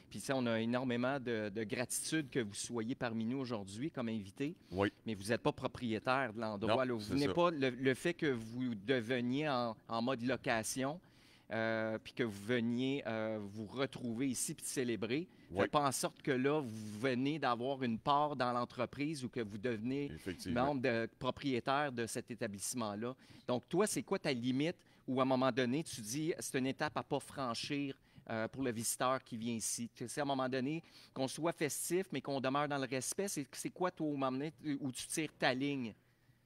Puis ça, on a énormément de gratitude que vous soyez parmi nous aujourd'hui comme invité, Oui, mais vous n'êtes pas propriétaire de non, l'endroit. Là. Vous c'est venez ça. pas. Le fait que vous deveniez en mode location, puis que vous veniez vous retrouver ici puis célébrer, ne Oui, fait pas en sorte que là, vous venez d'avoir une part dans l'entreprise ou que vous devenez effectivement. membre propriétaire de cet établissement-là. Donc, toi, c'est quoi ta limite où, à un moment donné, tu dis c'est une étape à pas franchir pour le visiteur qui vient ici? Tu sais, à un moment donné, qu'on soit festif, mais qu'on demeure dans le respect, c'est quoi, toi, au moment donné, où tu tires ta ligne?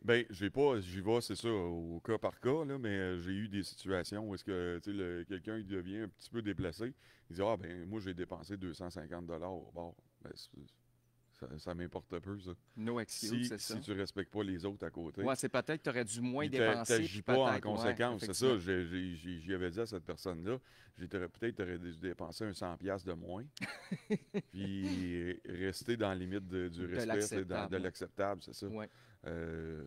Ben, j'y vais, c'est ça, au cas par cas, là, mais j'ai eu des situations où est-ce que, tu sais, quelqu'un il devient un petit peu déplacé. Il dit, ah, ben, moi, j'ai dépensé 250 $ au bar. Ben, ça m'importe peu, ça. No excuse, c'est ça. Si tu respectes pas les autres à côté, Ouais, c'est peut-être que tu aurais dû moins puis dépenser, puis t'agis pas en peut-être, ouais, conséquence, c'est ça. effectivement. J'y avais dit à cette personne-là, peut-être t'aurais dû dépenser un 100$ de moins, puis rester dans la limite du De respect, c'est de l'acceptable, l'acceptable, c'est ça. ouais. Euh,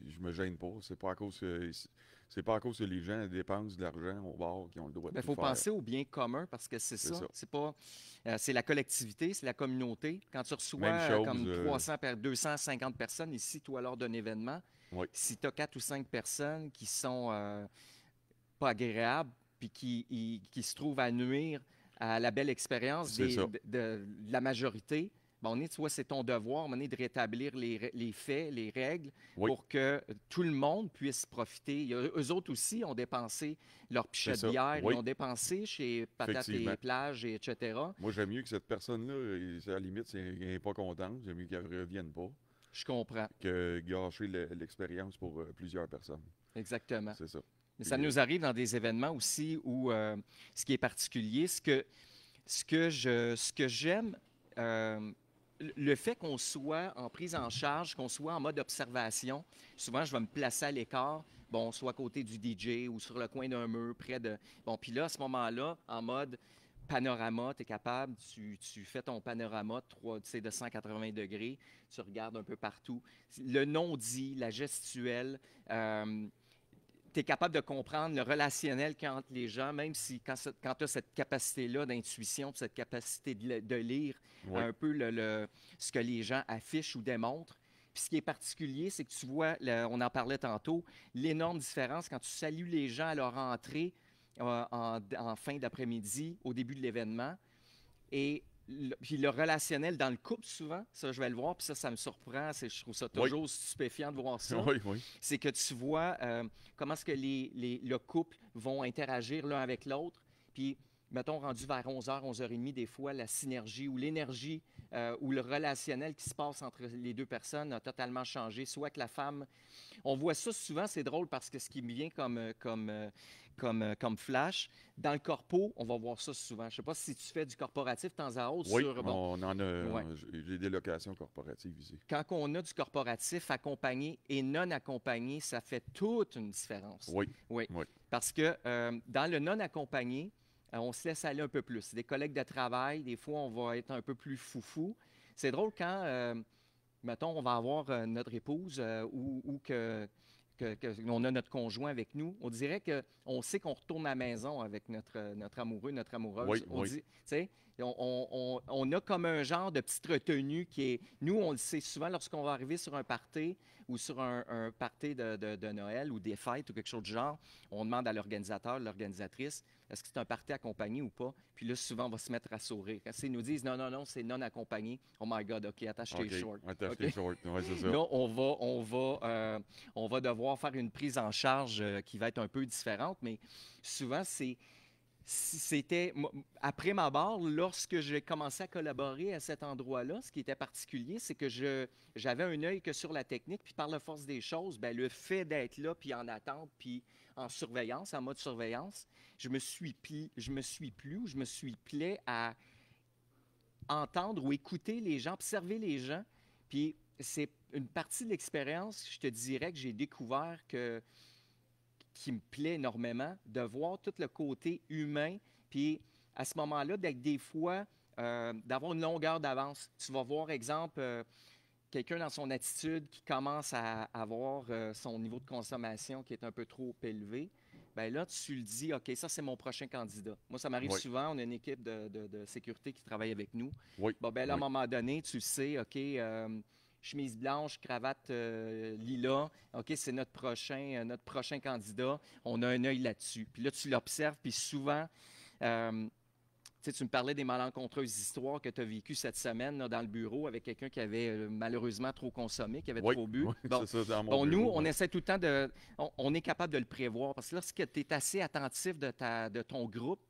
je me gêne pas. C'est pas à cause que les gens dépensent de l'argent au bar qui ont le droit de Il tout faut faire. penser au bien commun parce que c'est C'est ça. ça. C'est pas, c'est la collectivité, c'est la communauté. Quand tu reçois Même chose. comme 300, 250 personnes ici, toi, lors d'un événement, Oui, si tu as 4 ou 5 personnes qui sont pas agréables puis qui se trouvent à nuire à la belle expérience c'est ça. de la majorité, ben, tu vois, c'est ton devoir, à un moment donné, de rétablir les faits, les règles, Oui, pour que tout le monde puisse profiter. Eux autres aussi ont dépensé leur c'est pichet de ça. bière, ils Oui, ont dépensé chez Patates effectivement. et Plages, etc. Moi, j'aime mieux que cette personne-là, à la limite, elle n'est pas contente. J'aime mieux qu'elle ne revienne pas Je comprends, que gâcher l'expérience pour plusieurs personnes. exactement. C'est ça. Mais ça Puis, nous arrive dans des événements aussi où ce qui est particulier, ce que j'aime, euh, le fait qu'on soit en prise en charge, qu'on soit en mode observation, souvent je vais me placer à l'écart, bon, soit à côté du DJ ou sur le coin d'un mur, près de... Bon, puis là, à ce moment-là, en mode panorama, tu es capable, tu fais ton panorama tu sais, de 180 degrés, tu regardes un peu partout. Le non-dit, la gestuelle, tu es capable de comprendre le relationnel entre les gens, même si quand tu as cette capacité-là d'intuition, cette capacité de lire oui, un peu ce que les gens affichent ou démontrent. Puis ce qui est particulier, c'est que tu vois, on en parlait tantôt, l'énorme différence quand tu salues les gens à leur entrée en fin d'après-midi, au début de l'événement, et puis le relationnel dans le couple, souvent, ça, je vais le voir, puis ça me surprend. Je trouve ça oui, toujours stupéfiant de voir ça. oui, oui, C'est que tu vois comment est-ce que le couple vont interagir l'un avec l'autre. Puis, mettons, rendu vers 11h, 11h30, des fois, la synergie ou l'énergie ou le relationnel qui se passe entre les deux personnes a totalement changé. Soit que la femme... On voit ça souvent, c'est drôle parce que ce qui me vient comme flash, dans le corpo, on va voir ça souvent. Je ne sais pas si tu fais du corporatif de temps à autre oui, sur... Bon, on en ouais. a. J'ai des locations corporatives ici. Quand on a du corporatif accompagné et non accompagné, ça fait toute une différence. Oui, Oui, oui, parce que dans le non accompagné, on se laisse aller un peu plus. Des collègues de travail, des fois, on va être un peu plus foufou. C'est drôle quand, mettons, on va avoir notre épouse ou on a notre conjoint avec nous. On dirait qu'on sait qu'on retourne à la maison avec notre amoureux, notre amoureuse. oui, On oui. dit, tu sais, on a comme un genre de petite retenue qui est... Nous, on le sait souvent lorsqu'on va arriver sur un party ou sur un party de Noël ou des fêtes ou quelque chose du genre, on demande à l'organisateur, l'organisatrice, est-ce que c'est un party accompagné ou pas? Puis là, souvent, on va se mettre à sourire. Quand ils nous disent non, non, non, c'est non accompagné, oh my God, OK, attache tes OK, shorts. attache OK? tes shorts. Oui, c'est ça. Là, on va devoir faire une prise en charge qui va être un peu différente, mais souvent, c'était après ma barre, lorsque j'ai commencé à collaborer à cet endroit-là, ce qui était particulier, c'est que j'avais un œil que sur la technique, puis par la force des choses, ben, le fait d'être là, puis en attente, puis en surveillance, en mode surveillance, je me suis plaît à entendre ou écouter les gens, observer les gens, puis c'est une partie de l'expérience, je te dirais, que j'ai découvert qui me plaît énormément, de voir tout le côté humain, puis à ce moment-là, d'être des fois, d'avoir une longueur d'avance. Tu vas voir, exemple, quelqu'un dans son attitude qui commence à avoir son niveau de consommation qui est un peu trop élevé, ben là, tu le dis, OK, ça, c'est mon prochain candidat. Moi, ça m'arrive Oui, souvent, on a une équipe de sécurité qui travaille avec nous. oui, Bon, ben là, à un oui. moment donné, tu sais, OK, chemise blanche, cravate lilas, OK, c'est notre prochain candidat. On a un œil là-dessus. Puis là, tu l'observes, puis souvent, euh, tu sais, tu me parlais des malencontreuses histoires que tu as vécues cette semaine là, dans le bureau avec quelqu'un qui avait malheureusement trop consommé, qui avait Oui, trop bu. oui, Bon, c'est ça, dans mon bon nous, bureau. on Ouais. essaie tout le temps de... On est capable de le prévoir parce que lorsque tu es assez attentif de ton groupe,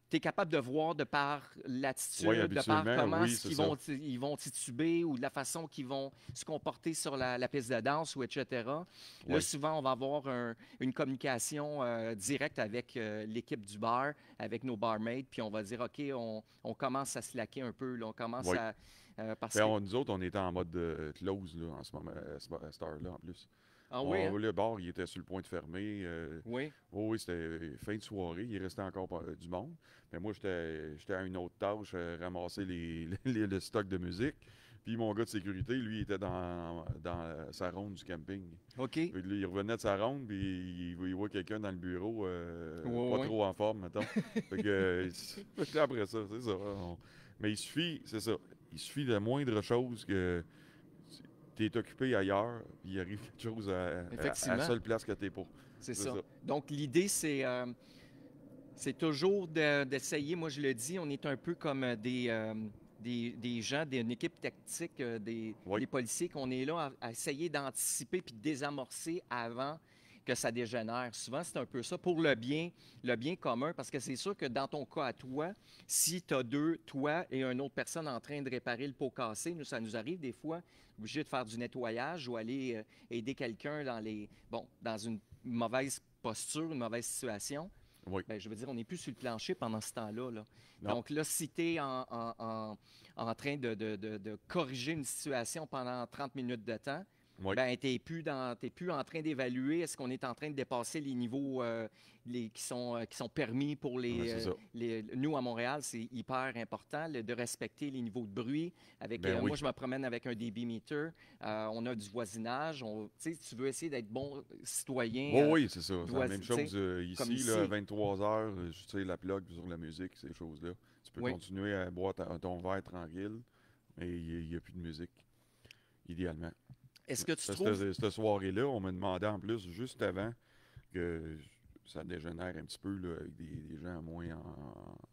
tu es capable de voir de par Oui, l'attitude, de par habituellement, comment oui, est-ce c'est qu'ils ça. vont, ils vont tituber ou de la façon qu'ils vont se comporter sur la piste de danse ou etc. Là, Oui. souvent, on va avoir une communication directe avec l'équipe du bar, avec nos barmaids, puis on va dire, OK, on commence à se laquer un peu, là, on commence Oui. à... parce Ben, que... nous autres, on était en mode close là, en ce moment, à cette heure-là, en plus. Ah oui, hein? Le bar, il était sur le point de fermer. Oui. Oh oui, c'était fin de soirée. Il restait encore du monde. Mais moi, j'étais à une autre tâche, ramasser le stock de musique. Puis mon gars de sécurité, lui, il était dans sa ronde du camping. OK. Fait que là, il revenait de sa ronde, puis il voit quelqu'un dans le bureau, Oui, pas oui. trop en forme, mettons. Fait que, fait que là, après ça, c'est ça. Mais il suffit, c'est ça. Il suffit de moindre chose que tu es occupé ailleurs, puis il arrive quelque chose à la Effectivement, seule place que tu es pour. c'est C'est ça. ça. Donc, l'idée, c'est toujours d'essayer, moi je le dis, on est un peu comme des gens d'une équipe tactique, Oui, des policiers, qu'on est là à essayer d'anticiper puis de désamorcer avant que ça dégénère. Souvent, c'est un peu ça pour le bien commun, parce que c'est sûr que dans ton cas à toi, si tu as deux, toi et une autre personne en train de réparer le pot cassé, nous, ça nous arrive des fois, obligé de faire du nettoyage ou aller aider quelqu'un dans une mauvaise posture, une mauvaise situation. oui. Ben, je veux dire, on n'est plus sur le plancher pendant ce temps-là. Là. Non, Donc là, si tu es en train de corriger une situation pendant 30 minutes de temps, oui. ben, tu n'es plus en train d'évaluer est-ce qu'on est en train de dépasser les niveaux qui sont permis pour Ouais, c'est ça. Nous, à Montréal, c'est hyper important de respecter les niveaux de bruit. Ben Moi, oui. je me promène avec un dB meter. On a du voisinage. Tu sais, tu veux essayer d'être bon citoyen. Oui, oui, c'est ça. C'est la même Tu sais, chose comme ici, ici. là, à 23 heures, tu sais, la plug sur la musique, ces choses-là. Tu peux Oui. continuer à boire ton verre tranquille, mais il n'y a plus de musique, idéalement. Est-ce que tu Cette, trouves... cette soirée-là, on m'a demandé en plus, juste avant, que ça dégénère un petit peu là, avec des gens moins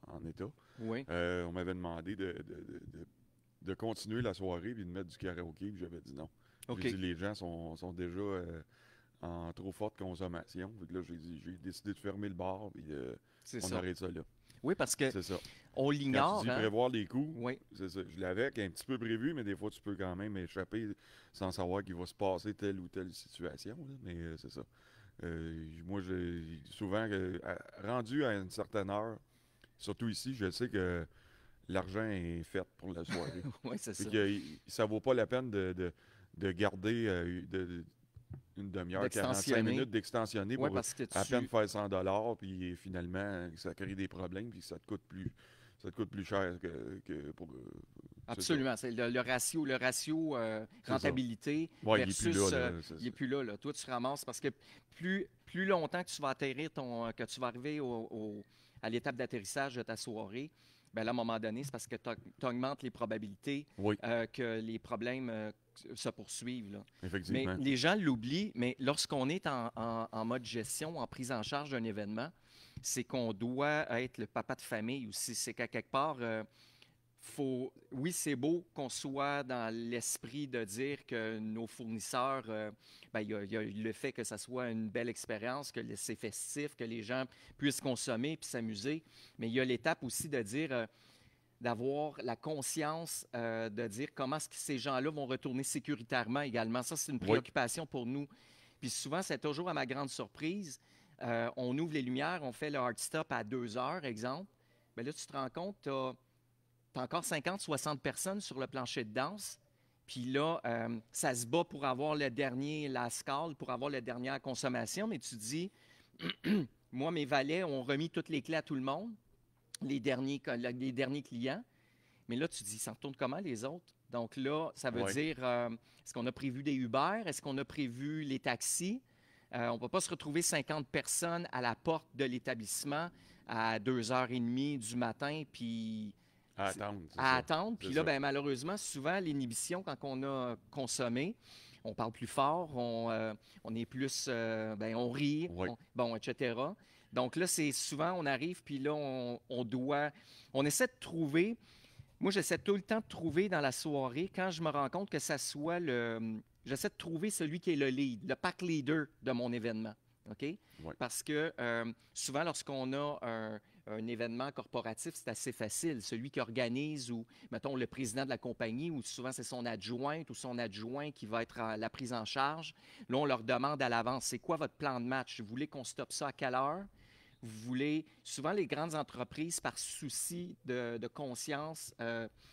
en état. Oui, On m'avait demandé de continuer la soirée et de mettre du karaoké, puis j'avais dit non. J'ai OK, dit les gens sont déjà en trop forte consommation. Fait que là, j'ai décidé de fermer le bar et c'est on ça. arrête ça là. Oui, parce que C'est ça. on Quand tu l'ignore, dis hein? prévoir les coups, Oui, c'est ça. Je l'avais un petit peu prévu, mais des fois, tu peux quand même échapper sans savoir qu'il va se passer telle ou telle situation. Là. Mais c'est ça. Moi, souvent, rendu à une certaine heure, surtout ici, je sais que l'argent est fait pour la soirée. oui, c'est Fait ça. que ça vaut pas la peine de garder une demi-heure, 45 D'extensionner. minutes d'extensionner Oui, pour parce que à peine faire 100 puis finalement, ça crée des problèmes, puis ça te coûte plus cher que pour... c'est ça. Absolument. C'est le ratio C'est ça. rentabilité Ouais, il est plus versus... là. C'est il n'est ça. plus là, là. Toi, tu ramasses parce que plus longtemps que tu vas atterrir que tu vas arriver à l'étape d'atterrissage de ta soirée, ben là, à un moment donné, c'est parce que tu augmentes les probabilités Oui, que les problèmes se poursuivent. Là. Mais effectivement. les gens l'oublient, mais lorsqu'on est en mode gestion, en prise en charge d'un événement, c'est qu'on doit être le papa de famille aussi. C'est qu'à quelque part, oui, c'est beau qu'on soit dans l'esprit de dire que nos fournisseurs, ben, il y a le fait que ça soit une belle expérience, que c'est festif, que les gens puissent consommer puis s'amuser. Mais il y a l'étape aussi de dire, d'avoir la conscience de dire comment est-ce que ces gens-là vont retourner sécuritairement également. Ça, c'est une Oui, préoccupation pour nous. Puis souvent, c'est toujours à ma grande surprise. On ouvre les lumières, on fait le hard stop à 2 heures, exemple. Bien là, tu te rends compte, tu as encore 50, 60 personnes sur le plancher de danse. Puis là, ça se bat pour avoir le dernier last call, pour avoir la dernière consommation. Mais tu te dis, moi, mes valets ont remis toutes les clés à tout le monde, les derniers clients. Mais là, tu te dis, ça retourne comment les autres? Donc là, ça veut Oui. dire, est-ce qu'on a prévu des Uber? Est-ce qu'on a prévu les taxis? On ne va pas se retrouver 50 personnes à la porte de l'établissement à 2h30 du matin, puis À attendre, c'est à ça. attendre. C'est Puis là, ça. ben, malheureusement, souvent, l'inhibition, quand on a consommé, on parle plus fort, on est plus, ben, on rit, Oui. bon, etc. Donc là, c'est souvent, on arrive, puis là, on essaie de trouver, moi, j'essaie tout le temps de trouver dans la soirée, quand je me rends compte que ça soit j'essaie de trouver celui qui est le lead, le pack leader de mon événement. OK? Oui. Parce que souvent, lorsqu'on a un événement corporatif, c'est assez facile. Celui qui organise ou, mettons, le président de la compagnie, ou souvent c'est son adjointe ou son adjoint qui va être à la prise en charge. Là, on leur demande à l'avance, c'est quoi votre plan de match? Vous voulez qu'on stoppe ça à quelle heure? Vous voulez, souvent les grandes entreprises, par souci de conscience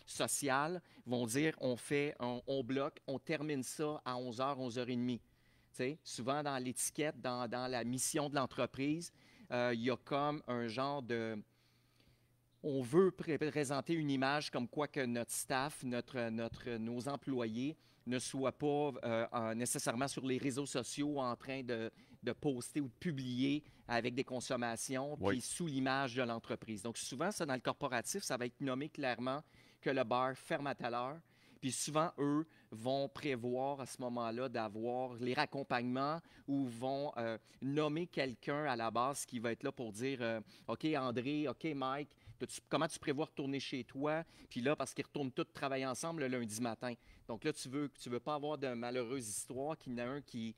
sociale, vont dire, on bloque, on termine ça à 11h, 11h30. Tu sais, souvent dans l'étiquette, dans la mission de l'entreprise, il y a comme un genre de... On veut présenter une image comme quoi que notre staff, nos employés ne soient pas nécessairement sur les réseaux sociaux en train de poster ou de publier avec des consommations, Oui. puis sous l'image de l'entreprise. Donc souvent, ça, dans le corporatif, ça va être nommé clairement que le bar ferme à telle heure. Puis souvent, eux vont prévoir à ce moment-là d'avoir les raccompagnements ou vont nommer quelqu'un à la base qui va être là pour dire OK, André, OK, Mike, comment tu prévois retourner chez toi? Puis là, parce qu'ils retournent tous travailler ensemble le lundi matin. Donc là, tu veux pas avoir de malheureuses histoires qu'il y en a un qui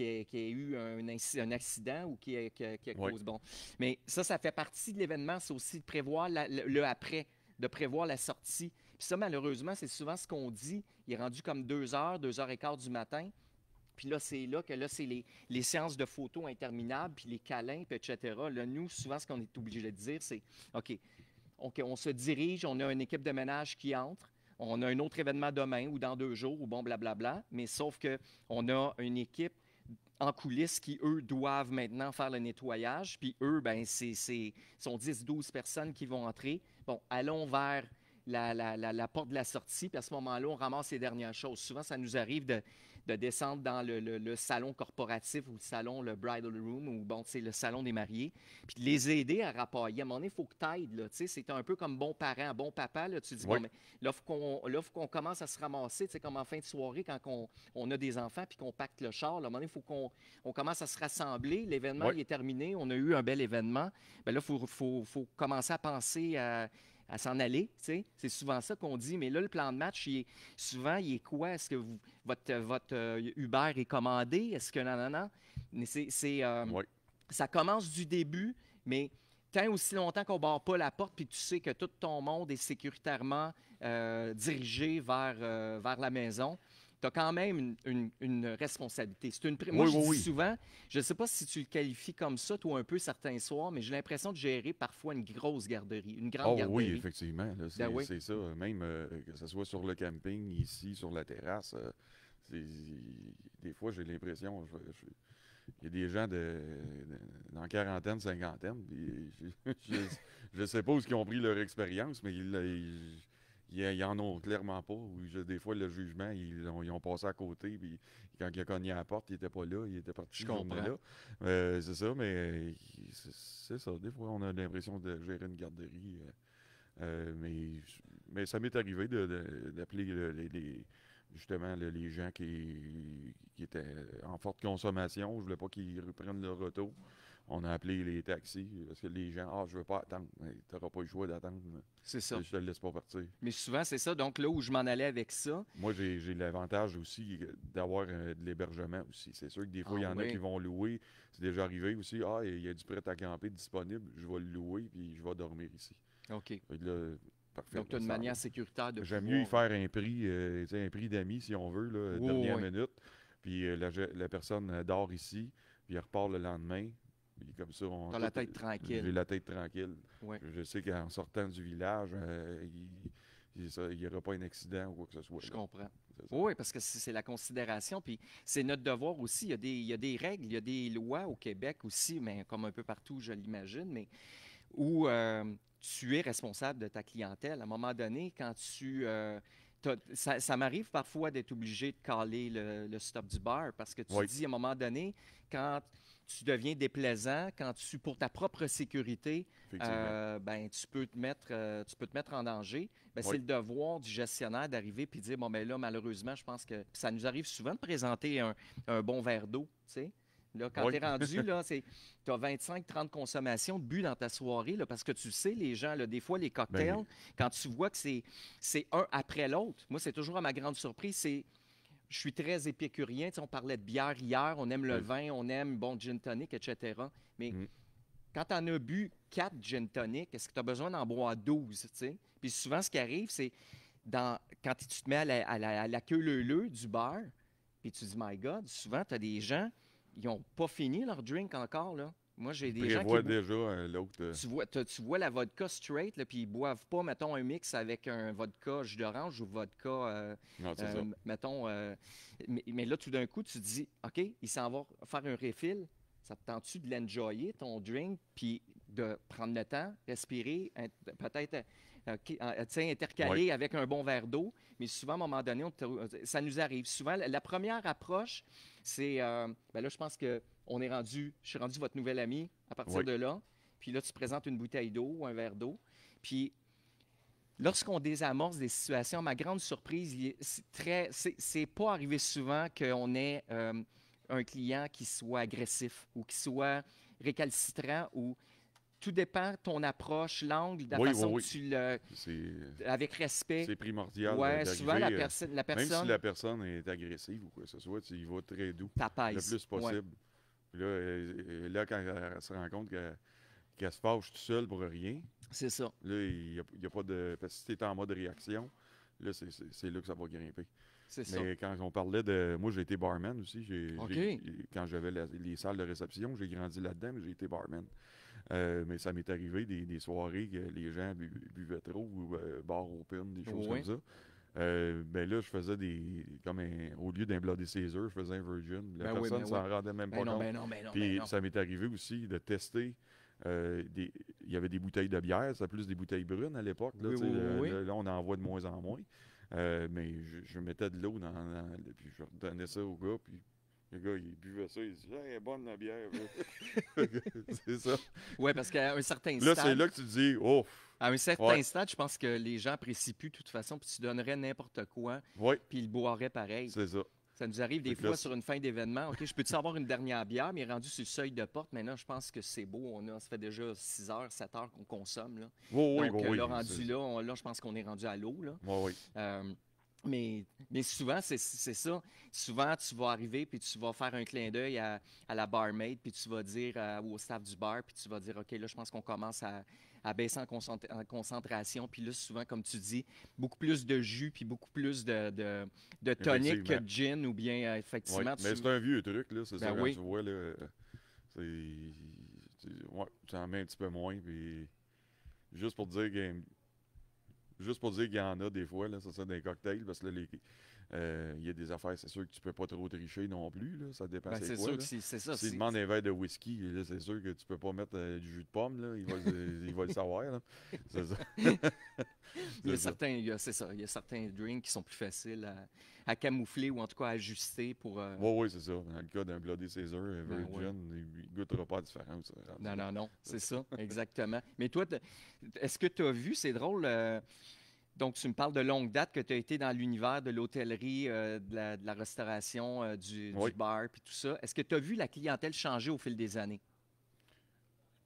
a eu un accident ou qui a Oui. causé. Bon. Mais ça fait partie de l'événement. C'est aussi de prévoir le après, de prévoir la sortie. Puis ça, malheureusement, c'est souvent ce qu'on dit. Il est rendu comme 2h, 2h15 du matin. Puis là, c'est les séances de photos interminables, puis les câlins, puis etc. Là, nous, souvent, ce qu'on est obligé de dire, c'est OK, on se dirige, on a une équipe de ménage qui entre, on a un autre événement demain ou dans 2 jours, ou bon, blablabla, mais sauf qu'on a une équipe en coulisses qui, eux, doivent maintenant faire le nettoyage. Puis eux, ben sont 10-12 personnes qui vont entrer. Bon, allons vers la porte de la sortie, puis à ce moment-là, on ramasse les dernières choses. Souvent, ça nous arrive de descendre dans le salon corporatif ou le salon, le bridal room, ou bon, le salon des mariés, puis de les aider à rapailler. À un moment donné, il faut que tu aides, là, c'est un peu comme bon parent, bon papa, là, tu dis, Oui. bon, mais là, il faut qu'on commence à se ramasser, comme en fin de soirée, quand on a des enfants, puis qu'on pacte le char, là, à un moment donné, il faut qu'on commence à se rassembler. L'événement, Oui. il est terminé, on a eu un bel événement. Bien là, il faut commencer à penser à s'en aller, tu sais. C'est souvent ça qu'on dit. Mais là, le plan de match, souvent, il est quoi? Est-ce que votre Uber est commandé? Est-ce que non? Mais Oui. ça commence du début, mais tant aussi longtemps qu'on ne barre pas la porte puis que tu sais que tout ton monde est sécuritairement dirigé vers la maison, tu as quand même une responsabilité. Moi, Oui, je oui, dis oui. souvent, je ne sais pas si tu le qualifies comme ça, toi, un peu certains soirs, mais j'ai l'impression de gérer parfois une grosse garderie, une grande Oh oui, garderie. effectivement. Là, Ben oui. c'est ça. Même que ce soit sur le camping, ici, sur la terrasse, des fois, j'ai l'impression, il y a des gens dans quarantaine, cinquantaine, puis je sais pas où ils ont pris leur expérience, mais ils en ont clairement pas. Des fois, le jugement, ils ont passé à côté, puis quand il a cogné à la porte, il était pas là, il était parti Je cette journée-là. C'est ça, mais c'est ça. Des fois, on a l'impression de gérer une garderie. Mais ça m'est arrivé d'appeler justement les gens qui étaient en forte consommation. Je voulais pas qu'ils reprennent leur auto. On a appelé les taxis parce que les gens, je veux pas attendre. Tu n'auras pas le choix d'attendre. C'est ça. Je te laisse pas partir. Mais souvent, c'est ça. Donc là où je m'en allais avec ça. Moi, j'ai l'avantage aussi d'avoir de l'hébergement aussi. C'est sûr que des fois, il y en a qui vont louer. C'est déjà arrivé aussi. Il y a du prêt à camper disponible. Je vais le louer puis je vais dormir ici. OK. Là, parfait. Donc, tu as une manière sécuritaire de J'aime mieux y faire un prix d'amis, si on veut, là, dernière minute. Puis la personne dort ici, puis elle repart le lendemain. Puis comme ça, t'as la tête tranquille. J'ai la tête tranquille. Ouais. Je sais qu'en sortant du village, il n'y aura pas un accident ou quoi que ce soit. Je comprends. Oui, parce que c'est la considération. Puis c'est notre devoir aussi. Il y a des règles, il y a des lois au Québec aussi, mais comme un peu partout, je l'imagine, mais où tu es responsable de ta clientèle. À un moment donné, quand tu Ça m'arrive parfois d'être obligé de caler le stop du bar parce que tu te Oui, dis à un moment donné, quand tu deviens déplaisant, quand tu, pour ta propre sécurité, effectivement. ben, tu peux te mettre en danger. Ben, c'est Oui, le devoir du gestionnaire d'arriver puis de dire, bon, ben là, malheureusement, je pense que ça nous arrive souvent de présenter un bon verre d'eau, tu sais. Là, quand tu oui, es rendu, là, tu as 25-30 consommations de but dans ta soirée, là, parce que tu sais, les gens, là, des fois, les ben, cocktails, quand tu vois que c'est un après l'autre, moi, c'est toujours à ma grande surprise, je suis très épicurien. Tu sais, on parlait de bière hier, on aime le oui. vin, on aime, bon, gin tonic, etc. Mais Mm. quand tu en as bu 4 gin tonic, est-ce que tu as besoin d'en boire 12, tu sais? Puis souvent, ce qui arrive, c'est quand tu te mets à la queue leu-leu du bar, puis tu dis, My God, souvent, tu as des gens, ils n'ont pas fini leur drink encore, là. Moi, j'ai Il des gens qui prévoit déjà l'autre. tu vois la vodka straight, là, puis ils boivent pas, mettons, un mix avec un vodka jus d'orange ou vodka, Non, c'est ça. mettons. Mais là, tout d'un coup, tu te dis, OK, il s'en va faire un refill. Ça te tente-tu de l'enjoyer, ton drink, puis de prendre le temps, respirer, peut-être tu sais, Oui, intercaler avec un bon verre d'eau. Mais souvent, à un moment donné, ça nous arrive. Souvent, la première approche, c'est, ben là, je pense que je suis rendu votre nouvel ami à partir oui, de là. Puis là, tu présentes une bouteille d'eau ou un verre d'eau. Puis lorsqu'on désamorce des situations, à ma grande surprise, c'est pas arrivé souvent qu'on ait un client qui soit agressif ou qui soit récalcitrant ou tout dépend de ton approche, l'angle, de la oui, oui, façon que oui. tu le. C'est Avec respect. c'est primordial Ouais, souvent, d'arriver, la même si personne la personne est agressive ou quoi que ce soit, tu y vas très doux, le t'apaise. plus Ouais, possible. Puis là, là quand elle se rend compte qu'elle se fâche tout seul pour rien, c'est ça. là, il y a pas de. Parce que si tu es en mode réaction, là, c'est là que ça va grimper. C'est ça. Mais quand on parlait de. Moi, j'ai été barman aussi. OK. Quand j'avais les salles de réception, j'ai grandi là-dedans, mais j'ai été barman. Mais ça m'est arrivé des soirées que les gens buvaient trop, ou bar open, des choses comme Oui. ça. Ben là, je faisais au lieu d'un Bloody Caesar, je faisais un Virgin. La Ben oui, personne ben oui. s'en rendait même Ben pas non, compte. ben non, ben non, ben Puis non. ça m'est arrivé aussi de tester. Il y avait des bouteilles de bière, c'était plus des bouteilles brunes à l'époque. Là, Oui, tu sais, oui, oui, oui. là, on en voit de moins en moins. Mais je mettais de l'eau puis je redonnais ça au gars, puis le gars, il buvait ça, il dit hey, elle est bonne la bière. C'est ça. Oui, parce qu'à un certain Là, c'est stade, là que tu te dis oh, à un ouais, certain stade, je pense que les gens apprécient plus de toute façon, puis tu donnerais n'importe quoi, ouais, puis ils boiraient pareil. c'est ça. Ça nous arrive Fait des que là, fois sur une fin d'événement. OK, je peux-tu avoir une dernière bière, mais rendu sur le seuil de porte, maintenant, je pense que c'est beau. Ça fait déjà 6 heures, 7 heures qu'on consomme, là. oui, oui, Donc, oui, là, oui, rendu là, là, je pense qu'on est rendu à l'eau, là. oui, oui. Euh, mais souvent, c'est ça. Souvent, tu vas arriver puis tu vas faire un clin d'œil à la barmaid puis tu vas dire au staff du bar puis tu vas dire, OK, là, je pense qu'on commence à baisser en concentration. Puis là, souvent, comme tu dis, beaucoup plus de jus puis beaucoup plus de tonic que Effectivement. de gin ou bien, Oui, effectivement, mais c'est un vieux truc, là, c'est ça, Ben quand tu oui, vois, là, c'est... Ouais, tu en mets un petit peu moins, puis juste pour dire qu'il juste pour dire qu'il y en a des fois, là, ça, des cocktails, parce que là, il y a des affaires, c'est sûr que tu peux pas trop tricher non plus, là, ça dépend ben, c'est c'est quoi, sûr que là. c'est ça. S'il demande un verre de whisky, là, c'est sûr que tu peux pas mettre du jus de pomme, là, il va le savoir, là. C'est ça. Il y a C'est ça. certains, c'est ça. Il y a certains drinks qui sont plus faciles à camoufler ou en tout cas à ajuster pour. Oui, oui, c'est ça. Dans le cas d'un Bloody Caesar, un Ben oui. Virgin, il goûtera pas la différence. Non, non, non, c'est ça, exactement. Mais toi, est-ce que tu as vu, c'est drôle, donc tu me parles de longue date que tu as été dans l'univers de l'hôtellerie, de la restauration, du Oui. bar, puis tout ça. Est-ce que tu as vu la clientèle changer au fil des années?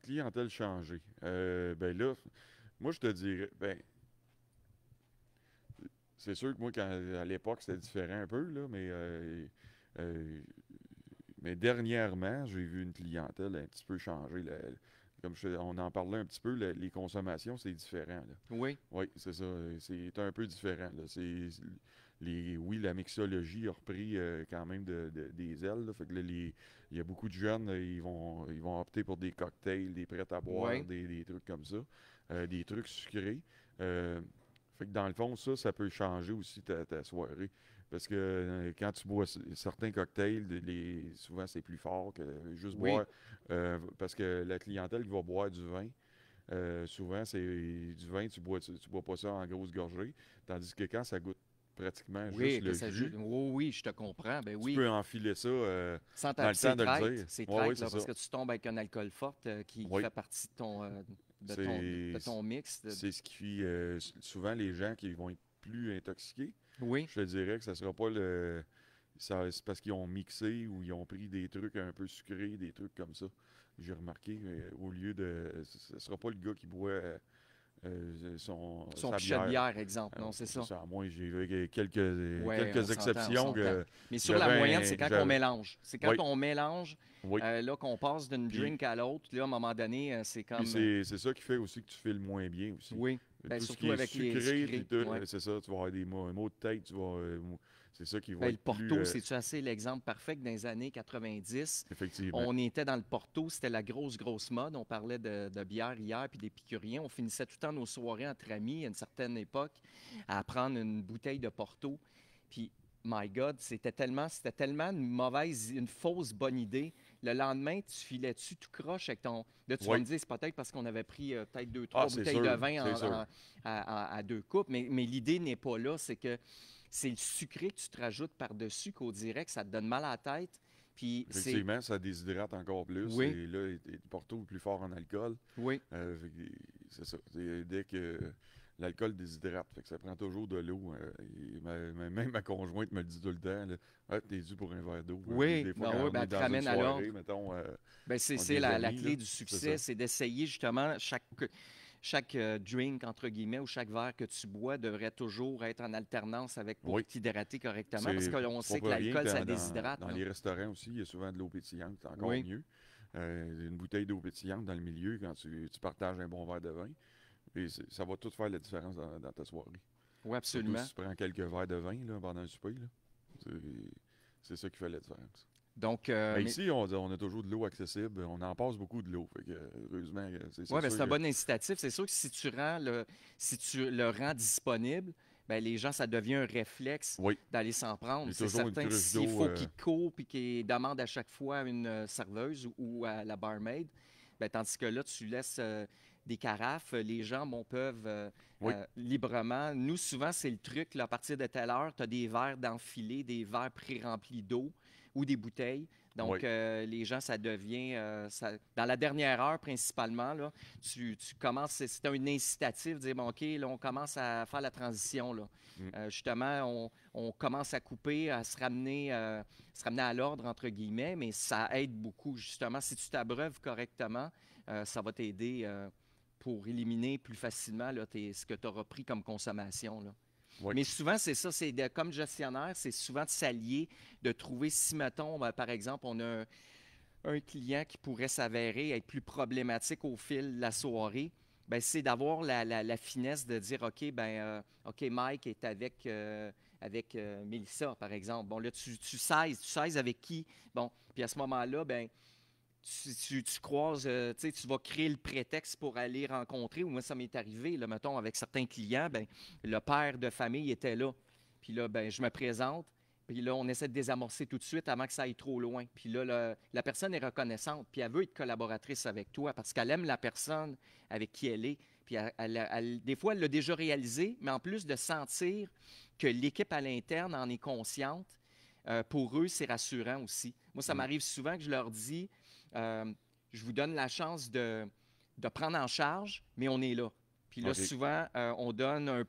Clientèle changée. Ben là, moi, je te dirais, ben, c'est sûr que moi, à l'époque, c'était différent un peu, là, euh, mais dernièrement, j'ai vu une clientèle un petit peu changer. Comme on en parlait un petit peu, les consommations, c'est différent, là. Oui, Oui, c'est ça. C'est un peu différent, là. Oui, la mixologie a repris quand même des ailes, là. Fait que là, il y a beaucoup de jeunes, ils vont opter pour des cocktails, des prêts à boire, oui, des trucs comme ça, des trucs sucrés. Euh, Fait que dans le fond, ça peut changer aussi ta soirée. Parce que quand tu bois certains cocktails, souvent c'est plus fort que juste oui, boire. Parce que la clientèle qui va boire du vin, souvent c'est du vin, tu bois pas ça en grosse gorgée. Tandis que quand ça goûte pratiquement Oui, juste que le ça jus. oui, oui, je te comprends. Ben Tu oui. peux enfiler ça Sans dans le c'est temps de le traite, dire. c'est Oui, oui, traite, c'est là, parce ça. que tu tombes avec un alcool fort qui Oui, fait partie de c'est ton mix. c'est ce qui fait souvent les gens qui vont être plus intoxiqués. Oui, Je te dirais que ça sera pas le. C'est parce qu'ils ont mixé ou ils ont pris des trucs un peu sucrés, des trucs comme ça. J'ai remarqué, au lieu de. Ce sera pas le gars qui boit son sa pichet de bière. bière, exemple. Non, c'est C'est ça. ça. Moi, j'ai vu quelques, Oui, on quelques s'entend, on exceptions s'entend. que Mais sur la moyenne, j'avais. c'est quand on j'avais mélange. C'est quand oui, on mélange, oui. là, qu'on passe d'une Puis, drink à l'autre. Là, à un moment donné, c'est puis comme. c'est ça qui fait aussi que tu files moins bien aussi. Oui, ben, Tout ce surtout qui est avec les sucré, sucrés. Ouais. c'est ça, tu vas avoir des maux de tête, c'est ça qui va Ben, le être plus. Porto, c'est-tu assez l'exemple parfait que dans les années 90, Effectivement. on était dans le Porto, c'était la grosse mode. On parlait de bière hier puis d'épicuriens. On finissait tout le temps nos soirées entre amis à une certaine époque à prendre une bouteille de Porto. Puis, my God, c'était tellement une fausse bonne idée. Le lendemain, tu filais dessus tout croche avec ton. Là, tu vas Oui. me dire, c'est peut-être parce qu'on avait pris peut-être deux, Ah, trois c'est bouteilles de sûr, vin c'est sûr. à deux coupes, mais l'idée n'est pas là. C'est que c'est le sucré que tu te rajoutes par-dessus qu'au direct, ça te donne mal à la tête. Puis c'est. Effectivement, ça déshydrate encore plus. Oui, Et là, le Porto est plus fort en alcool. oui. Fait que c'est ça. Dès que l'alcool déshydrate, fait que ça prend toujours de l'eau. Même ma conjointe me le dit tout le temps. Là, ah, t'es dû pour un verre d'eau. Oui, Des fois, ben quand oui, on ben, est elle te dans une ramène à l'ordre. soirée, mettons, Ben, on c'est des la amis, clé là, du c'est succès, ça. c'est d'essayer justement chaque drink, entre guillemets, ou chaque verre que tu bois devrait toujours être en alternance avec pour Oui, t'hydrater correctement parce c'est qu'on pas sait que pour rien l'alcool, que ça dans, déshydrate. dans Là. les restaurants aussi, il y a souvent de l'eau pétillante, c'est encore Oui, mieux. Une bouteille d'eau pétillante dans le milieu quand tu partages un bon verre de vin. Et ça va tout faire la différence dans ta soirée. oui, Surtout absolument. si tu prends quelques verres de vin là, pendant le souper. Là. C'est c'est ça qui fait la différence. Donc, Mais mais, ici, on a toujours de l'eau accessible. On en passe beaucoup de l'eau. Fait que, heureusement, c'est ouais, ben, sûr c'est un que. bon incitatif. C'est sûr que si tu le rends disponible, ben, les gens, ça devient un réflexe Oui, d'aller s'en il y prendre. a C'est toujours une certain que cruche s'il d'eau. faut qu'ils courent et qu'ils demandent à chaque fois à une serveuse ou à la barmaid, ben, tandis que là, tu laisses des carafes, les gens peuvent Oui, librement. Nous, souvent, c'est le truc. Là, à partir de telle heure, tu as des verres d'enfilés, des verres pré-remplis d'eau ou des bouteilles. Donc, oui. les gens, ça devient... dans la dernière heure, principalement, là, tu commences... C'est un incitatif de dire, bon, OK, là, on commence à faire la transition. Là. Mm. Justement, on commence à couper, à se ramener à l'ordre, entre guillemets, mais ça aide beaucoup, justement. Si tu t'abreuves correctement, ça va t'aider pour éliminer plus facilement là, ce que tu auras pris comme consommation. Là. Oui, Mais souvent, c'est ça, comme gestionnaire, c'est souvent de s'allier, de trouver si, mettons, ben, par exemple, on a un client qui pourrait s'avérer être plus problématique au fil de la soirée, ben, c'est d'avoir la finesse de dire, OK, OK, Mike est avec Mélissa, par exemple. Bon, là, tu sais avec qui? Bon, puis à ce moment-là, ben tu croises, tu vas créer le prétexte pour aller rencontrer. Ou moi, ça m'est arrivé, là, mettons, avec certains clients, ben, le père de famille était là. Puis là, ben, je me présente. Puis là, on essaie de désamorcer tout de suite avant que ça aille trop loin. Puis là, la personne est reconnaissante. Puis elle veut être collaboratrice avec toi parce qu'elle aime la personne avec qui elle est. Puis des fois, elle l'a déjà réalisé, mais en plus de sentir que l'équipe à l'interne en est consciente, pour eux, c'est rassurant aussi. Moi, ça mm. m'arrive souvent que je leur dis, je vous donne la chance de prendre en charge, mais on est là. Puis là, OK. souvent, on donne un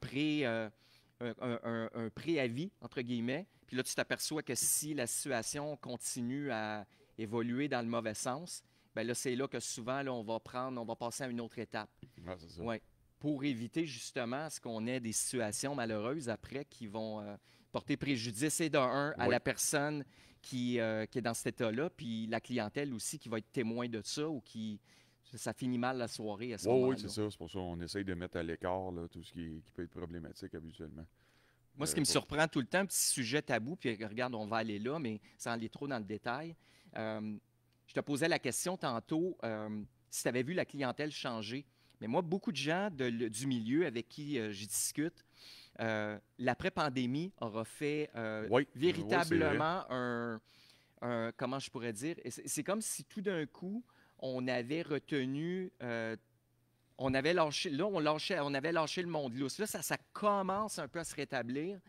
préavis, entre guillemets. Puis là, tu t'aperçois que si la situation continue à évoluer dans le mauvais sens, bien là, c'est là que souvent, là, on va passer à une autre étape. Ah, c'est ça. Ouais. Pour éviter justement ce qu'on ait des situations malheureuses après qui vont porter préjudice et à Oui. la personne qui est dans cet état-là, puis la clientèle aussi qui va être témoin de ça ou ça finit mal la soirée à ce Oui, moment-là. oui, c'est ça. C'est pour ça qu'on essaye de mettre à l'écart là, tout ce qui peut être problématique habituellement. Moi, ce qui me Pas- surprend tout le temps, petit sujet tabou, puis regarde, on va aller là, mais sans aller trop dans le détail. Je te posais la question tantôt si tu avais vu la clientèle changer. Mais moi, beaucoup de gens du milieu avec qui je discute, l'après-pandémie aura fait Oui, oui, c'est vrai. véritablement comment je pourrais dire, c'est comme si tout d'un coup, on avait retenu on avait lâché, là, on avait lâché le monde lousse. Là, ça commence un peu à se rétablir.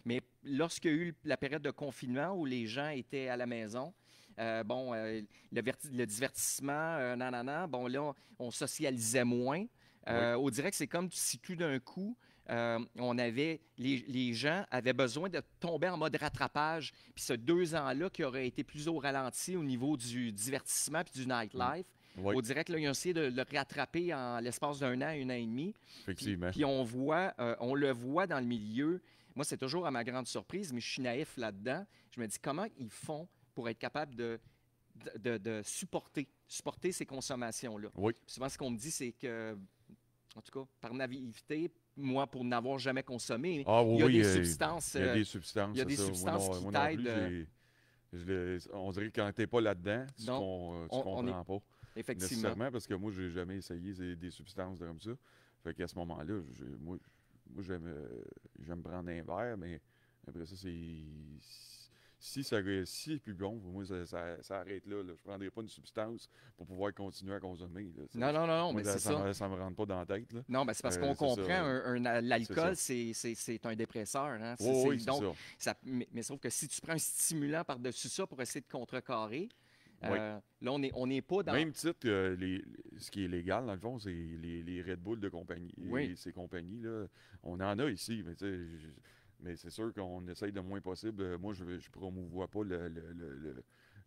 Mais lorsqu'il y a eu la période de confinement où les gens étaient à la maison, le divertissement, nanana, bon, là, on socialisait moins. Oui, On dirait que c'est comme si tout d'un coup, les gens avaient besoin de tomber en mode rattrapage. Puis ce 2 ans-là qui aurait été plus au ralenti au niveau du divertissement puis du mm, nightlife, oui, on dirait que là, ils ont essayé de le rattraper en l'espace d'un an, 1 an et demi. effectivement. Puis on le voit dans le milieu. Moi, c'est toujours à ma grande surprise, mais je suis naïf là-dedans. Je me dis comment ils font pour être capables de supporter ces consommations-là. Oui. Puis souvent, ce qu'on me dit, c'est que, en tout cas, par naïveté, moi, pour n'avoir jamais consommé, Ah il y a oui, des substances, il y a des substances, il y a des c'est ça. substances qui Moi non plus, t'aident. on dirait que quand t'es pas là-dedans, tu Non, on est comprends pas effectivement. nécessairement parce que moi, j'ai jamais essayé des substances comme ça. Fait qu'à ce moment-là, moi j'aime prendre un verre, mais après ça, si c'est plus bon, pour moi, ça arrête là, là. Je ne prendrai pas une substance pour pouvoir continuer à consommer, là. Non, non, non, non, Moi, mais c'est ça. ça me rentre pas dans la tête, là. Non, ben c'est parce qu'on C'est ça. comprend, C'est l'alcool, ça. c'est un dépresseur. Hein? Oui, oui, c'est Donc, ça. mais sauf que si tu prends un stimulant par-dessus ça pour essayer de contrecarrer, Oui. là, on n'est pas dans... Même titre que ce qui est légal, dans le fond, c'est les Red Bull de compagnie. Oui. Et ces compagnies-là, on en a ici, mais tu sais, mais c'est sûr qu'on essaye le moins possible. Moi, je ne promouvois pas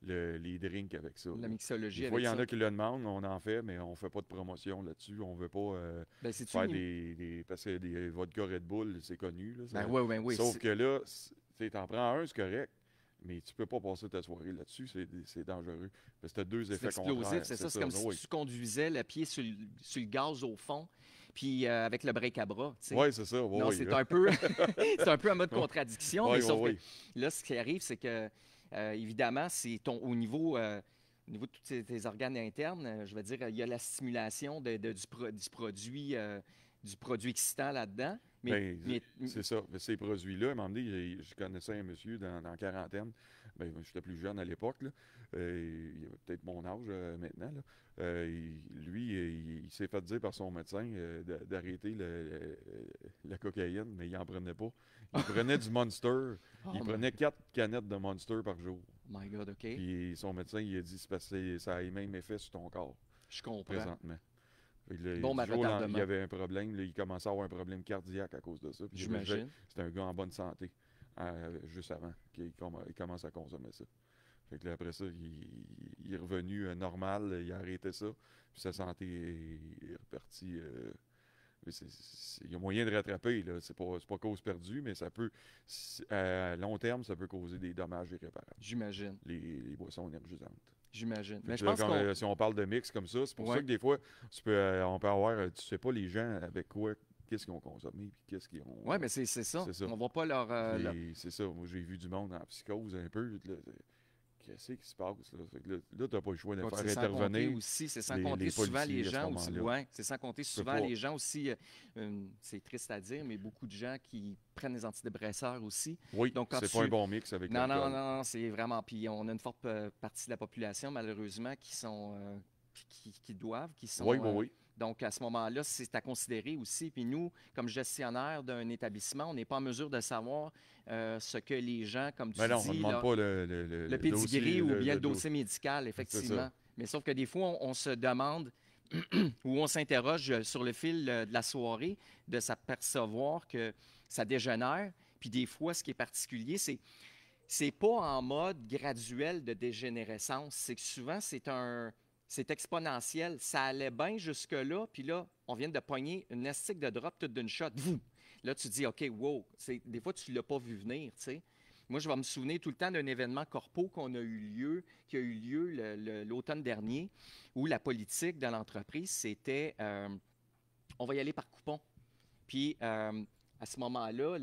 les drinks avec ça, La là. mixologie Des fois, il avec y en ça. a qui le demandent, on en fait, mais on ne fait pas de promotion là-dessus. On ne veut pas Ben, c'est-tu faire une- parce que des vodka Red Bull, c'est connu, là, Ben, oui, oui, oui. sauf que là, tu en prends un, c'est correct, mais tu peux pas passer ta soirée là-dessus, c'est dangereux. Parce que tu as deux C'est effets explosif, contraires. c'est ça. C'est comme si Oui, tu conduisais le pied sur le gaz au fond, puis avec le break à bras, tu sais. ouais, c'est ça. Non, Oui, c'est un peu, c'est un peu en mode oui, contradiction, oui, mais sauf oui. que là, ce qui arrive, c'est que, évidemment, c'est au niveau de tous tes organes internes, je veux dire, il y a la stimulation du produit excitant là-dedans. Ben, Mais c'est ça. Mais ces produits-là, à un moment donné, je connaissais un monsieur dans la quarantaine. Ben, j'étais plus jeune à l'époque, là. Il avait peut-être mon âge maintenant, là. Il s'est fait dire par son médecin d'arrêter la cocaïne, mais il n'en prenait pas. Il prenait du Monster. oh Il prenait 4 canettes de Monster par jour. my God, OK, Puis son médecin, il a dit c'est parce que ça a les mêmes effets sur ton corps, je comprends. présentement. Fait que là, Bon, du ben, jour au lendemain, retardement, il y avait un problème. Là, il commençait à avoir un problème cardiaque à cause de ça. Puis j'imagine. c'était un gars en bonne santé, juste avant qu'il commence à consommer ça. Fait que là, après ça, il est revenu normal, il a arrêté ça, puis sa santé est repartie. Mais il y a moyen de rattraper, là. C'est pas cause perdue, mais à long terme, ça peut causer des dommages irréparables. J'imagine, Les boissons énergisantes. j'imagine. Fait Mais que je là, pense qu'on... si on parle de mix comme ça, c'est pour Ouais. ça que des fois, on peut avoir, tu sais pas les gens avec quoi, qu'est-ce qu'ils ont consommé, puis qu'est-ce qu'ils ont. Oui, mais c'est ça. C'est ça. On voit pas Puis c'est ça. Moi, j'ai vu du monde en psychose un peu. Là, qu'est-ce qui se passe, là? Fait que là, t'as pas le choix de faire C'est sans compter intervenir aussi, c'est sans les compter souvent policiers les à ce gens aussi. moment-là. Ouais, c'est sans compter souvent pas. les gens aussi. C'est triste à dire, mais beaucoup de gens qui prennent des antidépresseurs aussi. Oui, Donc, quand c'est tu- pas un bon mix avec Non, non, l'alcool. non, non, c'est vraiment. Puis on a une forte partie de la population, malheureusement, qui sont. Qui doivent, qui sont. Oui, oui, oui. Donc, à ce moment-là, c'est à considérer aussi. Puis nous, comme gestionnaire d'un établissement, on n'est pas en mesure de savoir ce que les gens, comme tu Mais non, on ne dis, demande là, pas le pédigree ou bien le dossier médical, C'est effectivement. ça. Mais sauf que des fois, on se demande ou on s'interroge sur le fil de la soirée de s'apercevoir que ça dégénère. Puis des fois, ce qui est particulier, c'est pas en mode graduel de dégénérescence. C'est que souvent, c'est exponentiel. Ça allait bien jusque-là, puis là, on vient de pogner une estique de drop toute d'une shot. Vous! Là, tu dis, OK, wow. Des fois, tu ne l'as pas vu venir, tu sais. Moi, je vais me souvenir tout le temps d'un événement corpo qui a eu lieu l'automne dernier, où la politique de l'entreprise, c'était on va y aller par coupon. Puis, à ce moment-là,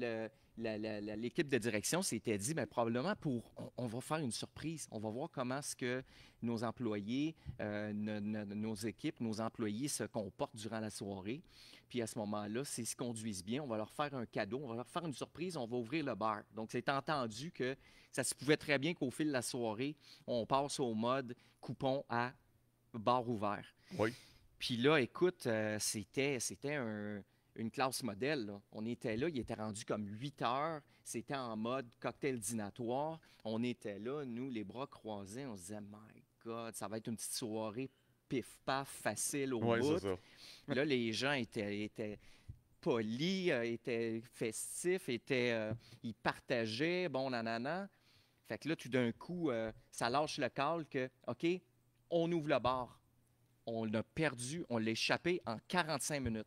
l'équipe de direction s'était dit, bien, probablement, on va faire une surprise. On va voir comment est-ce que nos employés, nos équipes, nos employés se comportent durant la soirée. Puis, à ce moment-là, s'ils se conduisent bien, on va leur faire un cadeau, on va leur faire une surprise, on va ouvrir le bar. Donc, c'est entendu que ça se pouvait très bien qu'au fil de la soirée, on passe au mode coupon à bar ouvert. Oui. Puis là, écoute, c'était une classe modèle, là. On était là, il était rendu comme 8 heures. C'était en mode cocktail dînatoire. On était là, nous, les bras croisés. On se disait, My God, ça va être une petite soirée pif-paf, facile au Oui, c'est bout. ça. Là, les gens étaient polis, étaient festifs, ils partageaient, bon, nanana. Fait que là, tout d'un coup, ça lâche le call que, OK, on ouvre le bar. On l'a perdu, on l'a échappé en 45 minutes.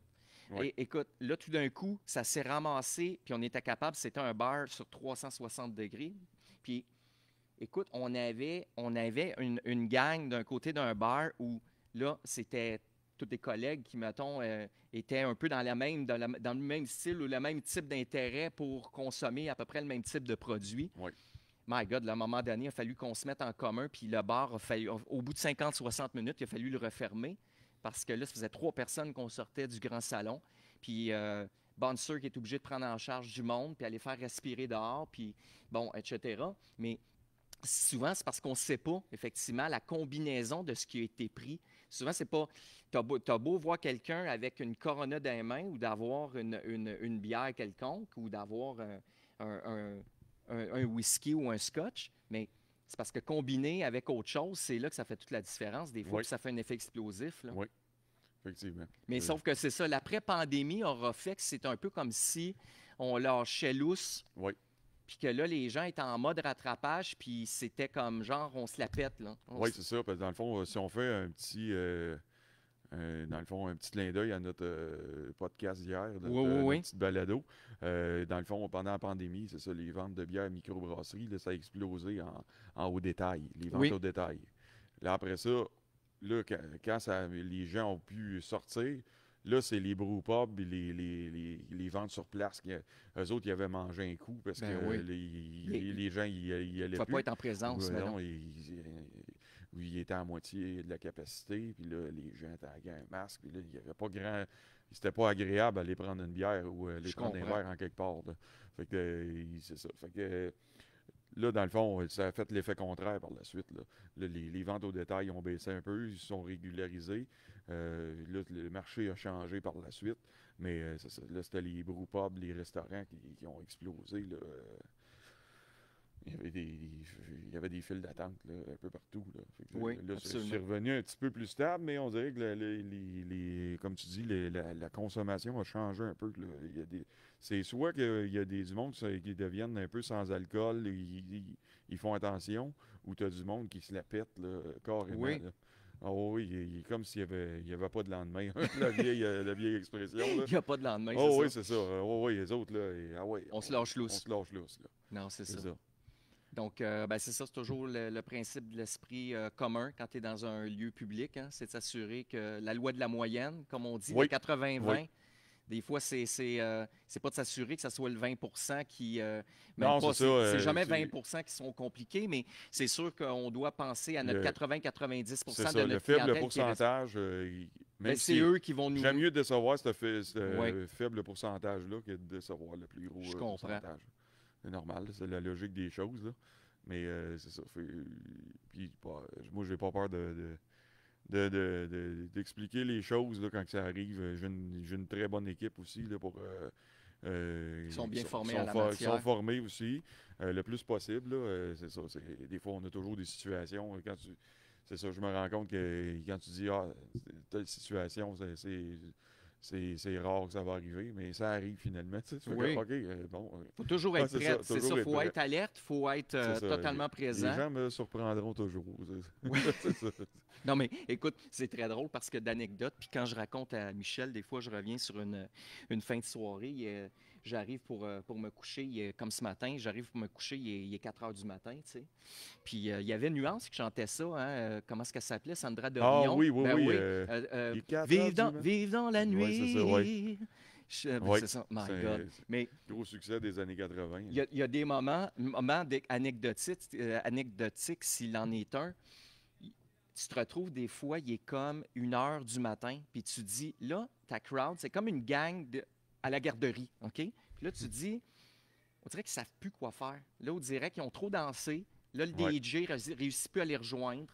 Oui. Et écoute, là, tout d'un coup, ça s'est ramassé, puis on était capable, c'était un bar sur 360 degrés. Puis, écoute, on avait une gang d'un côté d'un bar où, là, c'était tous des collègues qui, mettons, étaient un peu dans le même style ou le même type d'intérêt pour consommer à peu près le même type de produit. Oui. My God, là, à un moment donné, il a fallu qu'on se mette en commun, puis le bar, au bout de 50-60 minutes, il a fallu le refermer parce que là, ça faisait 3 personnes qu'on sortait du grand salon. Puis Bouncer qui est obligé de prendre en charge du monde, puis aller faire respirer dehors, puis bon, etc. Mais souvent, c'est parce qu'on ne sait pas, effectivement, la combinaison de ce qui a été pris. Souvent, c'est pas. T'as beau voir quelqu'un avec une Corona dans les mains ou d'avoir une bière quelconque ou d'avoir un- un whisky ou un scotch, mais c'est parce que combiné avec autre chose, c'est là que ça fait toute la différence des fois, Oui. puis ça fait un effet explosif, là. Oui, effectivement. Mais sauf que c'est ça, l'après-pandémie aura fait que c'est un peu comme si on lâchait lousse, Oui. puis que là, les gens étaient en mode rattrapage, puis c'était comme genre, on se la pète, là. Oui, c'est ça. Parce que dans le fond, si on fait un petit, dans le fond, un petit clin d'œil à notre podcast d'hier, Oui, notre oui. petite balado, dans le fond, pendant la pandémie, c'est ça, les ventes de bière microbrasserie, là, ça a explosé en au détail, les ventes Oui. au détail. Là, après ça, là, quand les gens ont pu sortir, là, c'est les brewpubs et les ventes sur place. Eux autres, ils avaient mangé un coup parce Ben que oui. les gens, ils Il allaient ne faut plus. pas être en présence, mais non. Il était à moitié de la capacité, puis là, les gens étaient avec un masque, puis là, il n'y avait pas grand. C'était pas agréable d'aller prendre une bière ou aller Je prendre un comprends. verre en quelque part, là. Fait que, c'est ça. Fait que, là, dans le fond, ça a fait l'effet contraire par la suite, là. Là, les ventes au détail ont baissé un peu, ils se sont régularisés. Là, le marché a changé par la suite, mais c'est ça. Là, c'était les brewpubs, les restaurants qui ont explosé, là. Il y avait des files d'attente là, un peu partout. Là, fait que, Oui, là, c'est absolument. revenu un petit peu plus stable, mais on dirait que, comme tu dis, la consommation a changé un peu. Là. C'est soit qu'il y a du monde qui deviennent un peu sans alcool, ils font attention, ou tu as du monde qui se la pète là, carrément. Oui. Là. Ah oui, il est comme s'il n'y avait pas de lendemain, la vieille expression. Là. Il n'y a pas de lendemain, Oh c'est oui, ça. c'est ça. Oh oui, les autres, là, On se lâche on lousse. se lâche lousse. Là. Non, c'est C'est ça. ça. Donc, ben, c'est ça, c'est toujours le principe de l'esprit commun quand tu es dans un lieu public, hein, c'est de s'assurer que la loi de la moyenne, comme on dit, le Oui. 80-20, Oui. des fois, c'est pas de s'assurer que ce soit le 20 qui. Même Non, pas, c'est ça. c'est jamais 20 qui sont compliqués, mais c'est sûr qu'on doit penser à notre Le- 80-90 C'est de ça, le notre faible clientèle qui reste. pourcentage, Ben, même c'est si eux qui vont nous. j'aime mieux décevoir ce Oui. faible pourcentage-là que de décevoir le plus gros Je comprends. pourcentage. C'est normal, c'est la logique des choses. Là. Mais c'est ça. Puis, moi, j'ai pas peur d'expliquer les choses là, quand ça arrive. J'ai une très bonne équipe aussi là, pour. Ils sont bien formés sont en la Ils matière. sont formés aussi, le plus possible. Là, c'est ça. Des fois, on a toujours des situations. C'est ça, je me rends compte que quand tu dis telle situation, c'est rare que ça va arriver, mais ça arrive finalement. Tu sais, tu fais Oui. OK, bon. Il faut toujours être c'est prêt. ça, C'est toujours ça, il être faut prêt. être alerte, il faut être C'est ça. totalement Les présent. gens me surprendront toujours. Oui. C'est ça. Non, mais écoute, c'est très drôle parce que d'anecdotes, puis quand je raconte à Michel, des fois, je reviens sur une fin de soirée. J'arrive pour me coucher, comme ce matin, j'arrive pour me coucher, il est 4 heures du matin, tu sais. Puis il y avait Nuance qui chantait ça, hein, comment est-ce qu'elle s'appelait? Sandra Ah Dorion. oui, oui, Ben oui. oui. Il est 4 heures du Vive dans la nuit. Oui, c'est ça, oui. Oui, C'est ça, my c'est God. Mais gros succès des années 80. il y a des moments anecdotiques, s'il en est un. Tu te retrouves des fois, il est comme 1 heure du matin, puis tu dis, là, ta crowd, c'est comme une gang à la garderie, OK? Puis là, tu dis, on dirait qu'ils ne savent plus quoi faire. Là, on dirait qu'ils ont trop dansé. Là, le Ouais. DJ ne réussit plus à les rejoindre.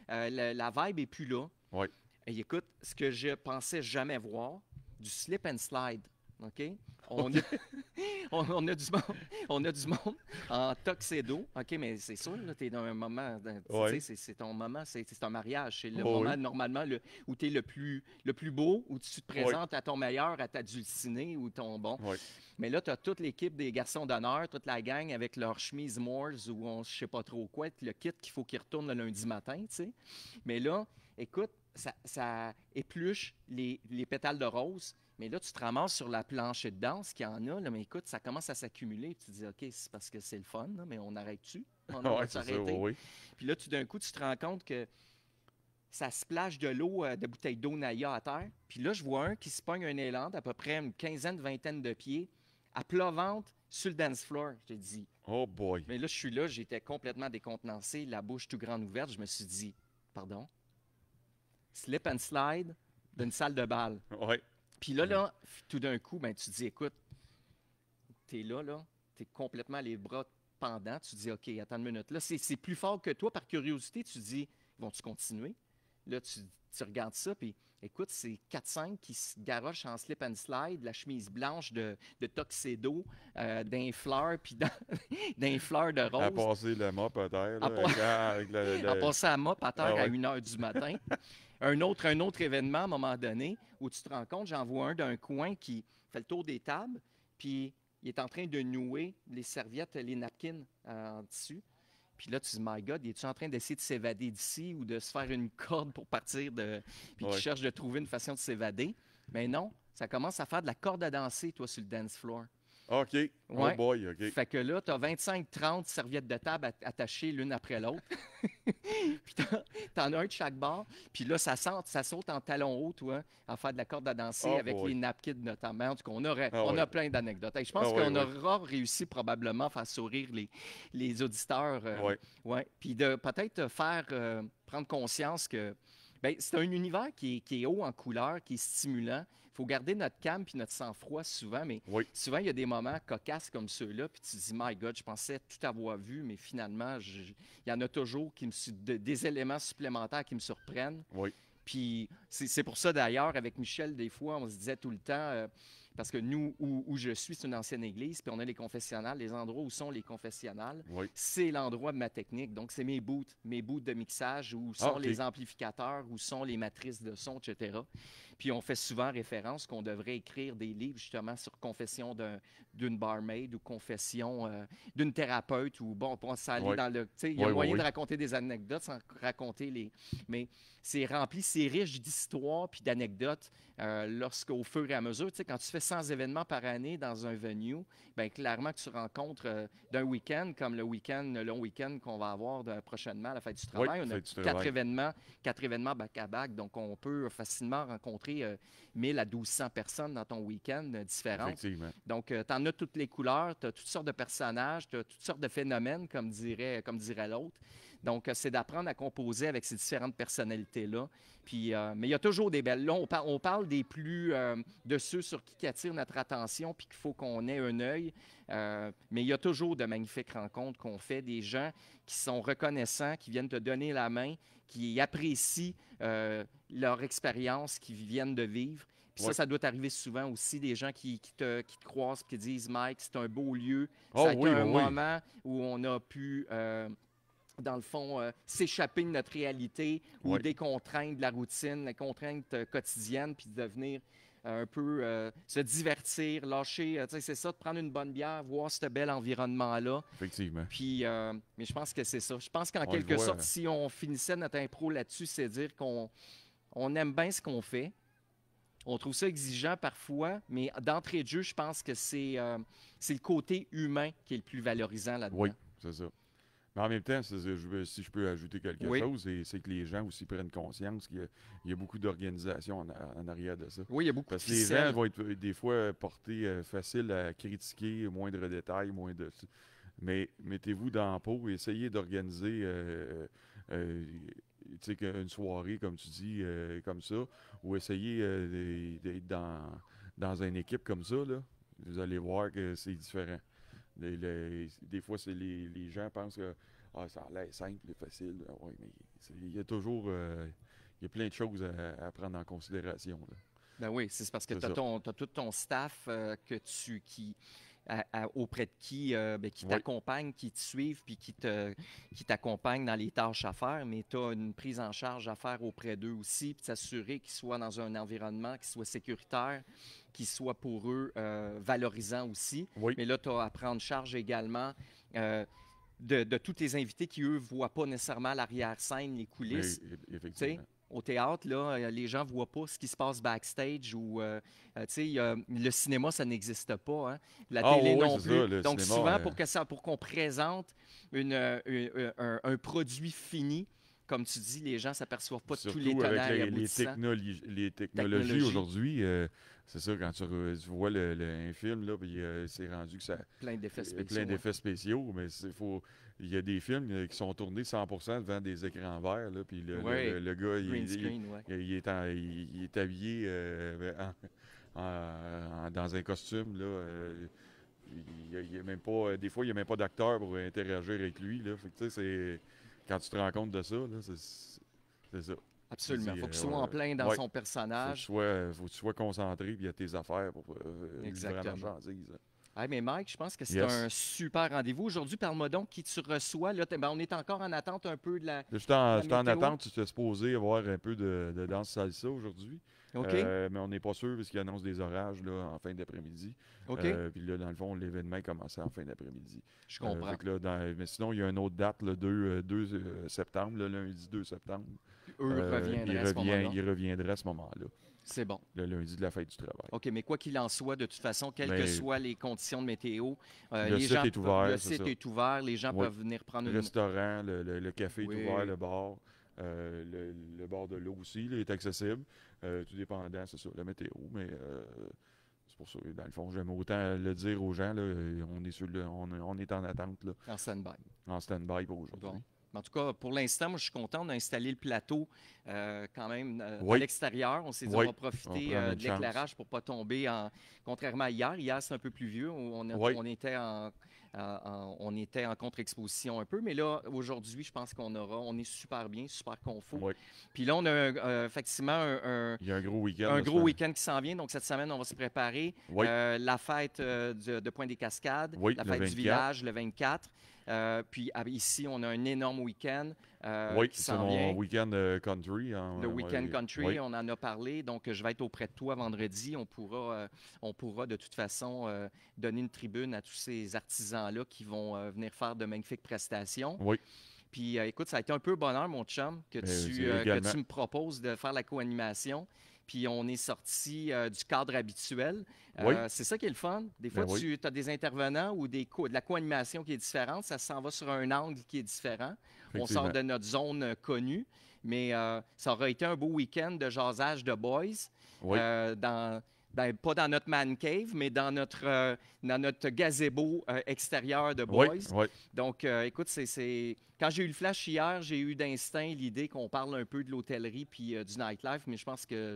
La vibe n'est plus là. Oui. Et écoute, ce que je pensais jamais voir, du slip and slide. OK? On a, on a du monde, on a du monde en tuxedo. OK, mais c'est sûr, tu es dans un moment, tu sais, Oui. c'est ton moment, c'est un mariage. C'est le Oh, moment, oui. normalement, où tu es le plus beau, où tu te Oui. présentes à ton meilleur, à ta dulcinée ou ton bon. Oui. Mais là, tu as toute l'équipe des garçons d'honneur, toute la gang avec leur chemise Moores ou on je sais pas trop quoi, le kit qu'il faut qu'ils retournent le lundi matin, tu sais. Mais là, écoute, ça épluche les pétales de rose. Mais là, tu te ramasses sur la planche de danse qu'il y en a. Là, mais écoute, ça commence à s'accumuler. Tu te dis, OK, c'est parce que c'est le fun, là, mais on arrête-tu? On Oui, va c'est ça, s'arrêter. oui. Puis là, tout d'un coup, tu te rends compte que ça splash de l'eau, de bouteilles d'eau Naya à terre. Puis là, je vois un qui se pogne un élan d'à peu près une quinzaine, vingtaine de pieds, à plat ventre, sur le dance floor. Je te dis. Oh boy. Mais là, je suis là, j'étais complètement décontenancé, la bouche tout grande ouverte. Je me suis dit, pardon, slip and slide d'une salle de bal. Oui. Puis là, tout d'un coup, ben, tu te dis, écoute, t'es là, t'es complètement les bras pendants. Tu te dis, OK, attends une minute. Là, c'est plus fort que toi. Par curiosité, tu te dis, vont-tu continuer? Là, tu regardes ça, puis écoute, c'est 4-5 qui se garochent en slip and slide, la chemise blanche de tuxedo, d'un fleur, puis d'un fleur de À rose, passer la mop à terre, à, là, avec à passer à mop à terre Ah à ouais. 1 h du matin. Un autre événement, à un moment donné, où tu te rends compte, j'en vois un d'un coin qui fait le tour des tables, puis il est en train de nouer les serviettes, les napkins en tissu. Puis là, tu te dis, My God, es-tu en train d'essayer de s'évader d'ici ou de se faire une corde pour partir de. Puis tu Ouais. cherches de trouver une façon de s'évader. Mais non, ça commence à faire de la corde à danser, toi, sur le dance floor. OK. Oh Ouais. boy, OK. Fait que là, tu as 25-30 serviettes de table attachées l'une après l'autre. Puis t'en as un de chaque bord. Puis là, ça saute en talons hauts, toi, à faire de la corde à danser Oh avec les boy. napkins notamment. En tout cas, Ah on ouais. a plein d'anecdotes. Hey, je Ah pense ouais, qu'on ouais. aura réussi probablement à faire sourire les auditeurs. Ouais. Ouais. Puis de peut-être faire prendre conscience que ben, c'est un univers qui est haut en couleur, qui est stimulant. Il faut garder notre calme puis notre sang-froid souvent, mais Oui. souvent, il y a des moments cocasses comme ceux-là, puis tu te dis, My God, je pensais tout avoir vu, mais finalement, il y en a toujours des éléments supplémentaires qui me surprennent. Oui. Puis c'est pour ça d'ailleurs, avec Michel, des fois, on se disait tout le temps, parce que nous, où je suis, c'est une ancienne église, puis on a les confessionnals, les endroits où sont les confessionnals, Oui. c'est l'endroit de ma technique. Donc, c'est mes boots de mixage, où Ah, sont OK. les amplificateurs, où sont les matrices de son, etc. Puis on fait souvent référence qu'on devrait écrire des livres justement sur confession d'une barmaid ou confession d'une thérapeute ou bon, on peut s'aller Oui. dans le. Tu sais, il y a Oui, oui, moyen oui. de raconter des anecdotes sans raconter les. Mais c'est rempli, c'est riche d'histoires puis d'anecdotes lorsqu'au fur et à mesure, tu sais, quand tu fais 100 événements par année dans un venue, bien clairement que tu rencontres d'un week-end, comme le long week-end qu'on va avoir prochainement à la Fête du Oui, Travail, on a fête du 4 travail. événements, 4 événements back-à-back, donc on peut facilement rencontrer 1000 à 1200 personnes dans ton week-end différentes. Effectivement. Donc, tu en as toutes les couleurs, tu as toutes sortes de personnages, tu as toutes sortes de phénomènes, comme dirait l'autre. Donc, c'est d'apprendre à composer avec ces différentes personnalités-là. Puis, mais il y a toujours des belles. Là, on parle des plus de ceux sur qui attirent notre attention, puis qu'il faut qu'on ait un œil. Mais il y a toujours de magnifiques rencontres qu'on fait, des gens qui sont reconnaissants, qui viennent te donner la main, qui apprécient leur expérience qu'ils viennent de vivre. Puis Oui. ça doit arriver souvent aussi, des gens qui te croisent et qui disent, Mike, c'est un beau lieu. Oh Ça a été oui, un oui, oui. moment où on a pu, dans le fond, s'échapper de notre réalité ou Oui. des contraintes de la routine, les contraintes quotidiennes, puis de venir un peu se divertir, lâcher, tu sais, c'est ça, de prendre une bonne bière, voir ce bel environnement-là. Effectivement. Puis, mais je pense que c'est ça. Je pense qu'en On le quelque voit. sorte, si on finissait notre impro là-dessus, c'est dire qu'on aime bien ce qu'on fait. On trouve ça exigeant parfois, mais d'entrée de jeu, je pense que c'est le côté humain qui est le plus valorisant là-dedans. Oui, c'est ça. Mais en même temps, si je peux ajouter quelque Oui. chose, c'est que les gens aussi prennent conscience qu'il y a beaucoup d'organisation en arrière de ça. Oui, il y a beaucoup Parce de que les gens ficelles. vont être des fois portés facile à critiquer, moindre détail, moins de. Mais mettez-vous dans la peau et essayez d'organiser tu sais, une soirée, comme tu dis, comme ça, ou essayez d'être dans une équipe comme ça, là. Vous allez voir que c'est différent. Des fois, les gens pensent que ça a l'air simple et facile. Ouais, mais il y a toujours y a plein de choses à prendre en considération, là. Ben oui, c'est parce que C'est tu ça. as tout ton staff auprès de qui, qui Oui, t'accompagne, qui te suivent, puis qui t'accompagne dans les tâches à faire, mais tu as une prise en charge à faire auprès d'eux aussi, puis s'assurer qu'ils soient dans un environnement qui soit sécuritaire, qui soit pour eux valorisant aussi. oui, Mais là, tu as à prendre charge également euh, de tous tes invités qui, eux, ne voient pas nécessairement l'arrière-scène, les mais coulisses. Tu sais, effectivement. au théâtre, là, les gens ne voient pas ce qui se passe backstage ou, tu sais, le cinéma, ça n'existe pas, hein? La Ah télé oui, oui, non c'est plus. ça, le Donc, cinéma. souvent, pour qu'on présente un produit fini, comme tu dis, les gens ne s'aperçoivent pas de tous les Surtout avec tenants et les aboutissants. technologies Technologie, aujourd'hui, c'est ça, quand tu vois un film, là, puis c'est rendu que ça plein d'effets spéciaux. plein Hein. d'effets spéciaux, mais il y a des films qui sont tournés 100% devant des écrans verts, là, puis Oui, le gars, green screen, oui. il est habillé dans un costume, là. Il y a même pas, des fois, il n'y a même pas d'acteur pour interagir avec lui, là. Fait que, tu sais, quand tu te rends compte de ça, là, c'est ça. Tu Absolument. dis, Il faut qu'il soit en plein dans ouais, son personnage. faut que tu sois concentré puis à tes affaires pour livrer la Exactement. marchandise, là. Ah, mais Mike, je pense que c'est Yes. un super rendez-vous. Aujourd'hui, parle-moi donc qui tu reçois. Là, on est encore en attente un peu de Là, la j'étais en météo. attente, tu étais supposé avoir un peu de danse salsa aujourd'hui. OK? Mais on n'est pas sûr parce qu'il annonce des orages là, en fin d'après-midi. OK? Puis là, dans le fond, l'événement commençait en fin d'après-midi. Je comprends. Fait que là, mais sinon, il y a une autre date, le 2 septembre, le lundi 2 septembre. Eux reviendraient à ce moment-là. Il reviendrait à ce moment-là, C'est bon. le lundi de la fête du travail. OK, mais quoi qu'il en soit, de toute façon, quelles que Mais soient les conditions de météo, le les site gens est ouvert, le c'est site ça. est ouvert, les gens Oui. peuvent venir prendre Le une... restaurant, le café est Oui. ouvert, le bar. Le bord de l'eau aussi là, est accessible. Tout dépendant, c'est ça, la météo. Mais c'est pour ça, dans le fond, j'aime autant le dire aux gens. Là, on est on est en attente, là, En stand-by. en stand-by pour aujourd'hui. Bon. En tout cas, pour l'instant, moi, je suis content d'installer le plateau quand même à Oui. l'extérieur. On s'est dit, Oui. on va On profiter prend de notre chance. l'éclairage pour ne pas tomber en... Contrairement à hier. Hier, c'est un peu pluvieux. Oui. On était en contre-exposition un peu. Mais là, aujourd'hui, je pense on est super bien, super confort. Oui. Puis là, on a effectivement Il y a un gros week-end. un là, gros ce- week-end qui s'en vient. Donc, cette semaine, on va se préparer. Oui. La fête de Pointe-des-Cascades, Oui, la le fête du 24. village, le 24. Puis ici, on a un énorme week-end Oui, qui c'est s'en mon vient. week-end country. Le week-end country, Oui. on en a parlé. Donc, je vais être auprès de toi vendredi. On pourra de toute façon donner une tribune à tous ces artisans-là qui vont venir faire de magnifiques prestations. Oui. Puis, écoute, ça a été un peu bonheur, mon chum, que C'est que également. tu me proposes de faire la co-animation. Puis, on est sorti du cadre habituel. Oui. C'est ça qui est le fun. Des fois, Ben oui. tu as des intervenants ou de la co-animation qui est différente. Ça s'en va sur un angle qui est différent. On sort Effectivement. de notre zone connue. Mais ça aurait été un beau week-end de jasage de boys. Oui. Pas dans notre man cave, mais dans notre gazebo extérieur de Oui. boys. Oui. Donc, écoute, quand j'ai eu le flash hier, j'ai eu d'instinct l'idée qu'on parle un peu de l'hôtellerie puis du nightlife, mais je pense que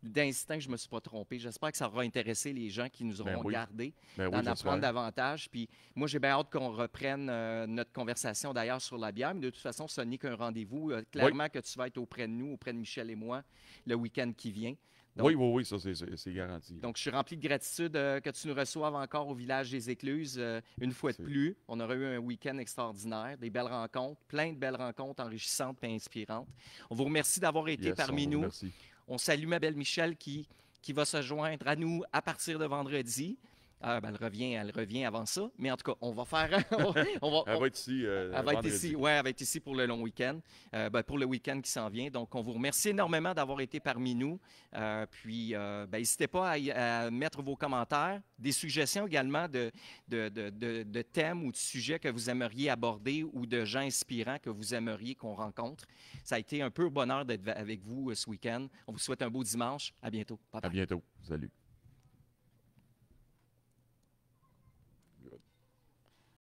d'instinct, je ne me suis pas trompé. J'espère que ça aura intéressé les gens qui nous auront Ben oui. regardés, Ben oui, d'en j'espère. apprendre davantage. Puis moi, j'ai bien hâte qu'on reprenne notre conversation d'ailleurs sur la bière, mais de toute façon, ce n'est qu'un rendez-vous. Clairement que tu vas être auprès de nous, auprès de Michel et moi, le week-end qui vient. Donc, Oui, ça, c'est garanti. donc, je suis rempli de gratitude que tu nous reçoives encore au village des Écluses une fois de C'est- plus. On aurait eu un week-end extraordinaire, des belles rencontres, plein de belles rencontres enrichissantes et inspirantes. On vous remercie d'avoir été Yes, parmi on vous nous. remercie. On salue ma belle Michel qui va se joindre à nous à partir de vendredi. Elle revient avant ça. Mais en tout cas, on va faire. Elle va être ici. Elle va être vendredi. ici, ouais, elle va être ici pour le long week-end, pour le week-end qui s'en vient. Donc, on vous remercie énormément d'avoir été parmi nous. N'hésitez pas à mettre vos commentaires, des suggestions également de thèmes ou de sujets que vous aimeriez aborder ou de gens inspirants que vous aimeriez qu'on rencontre. Ça a été un peu bonheur d'être avec vous ce week-end. On vous souhaite un beau dimanche. À bientôt. Bye À bye. bientôt. Salut.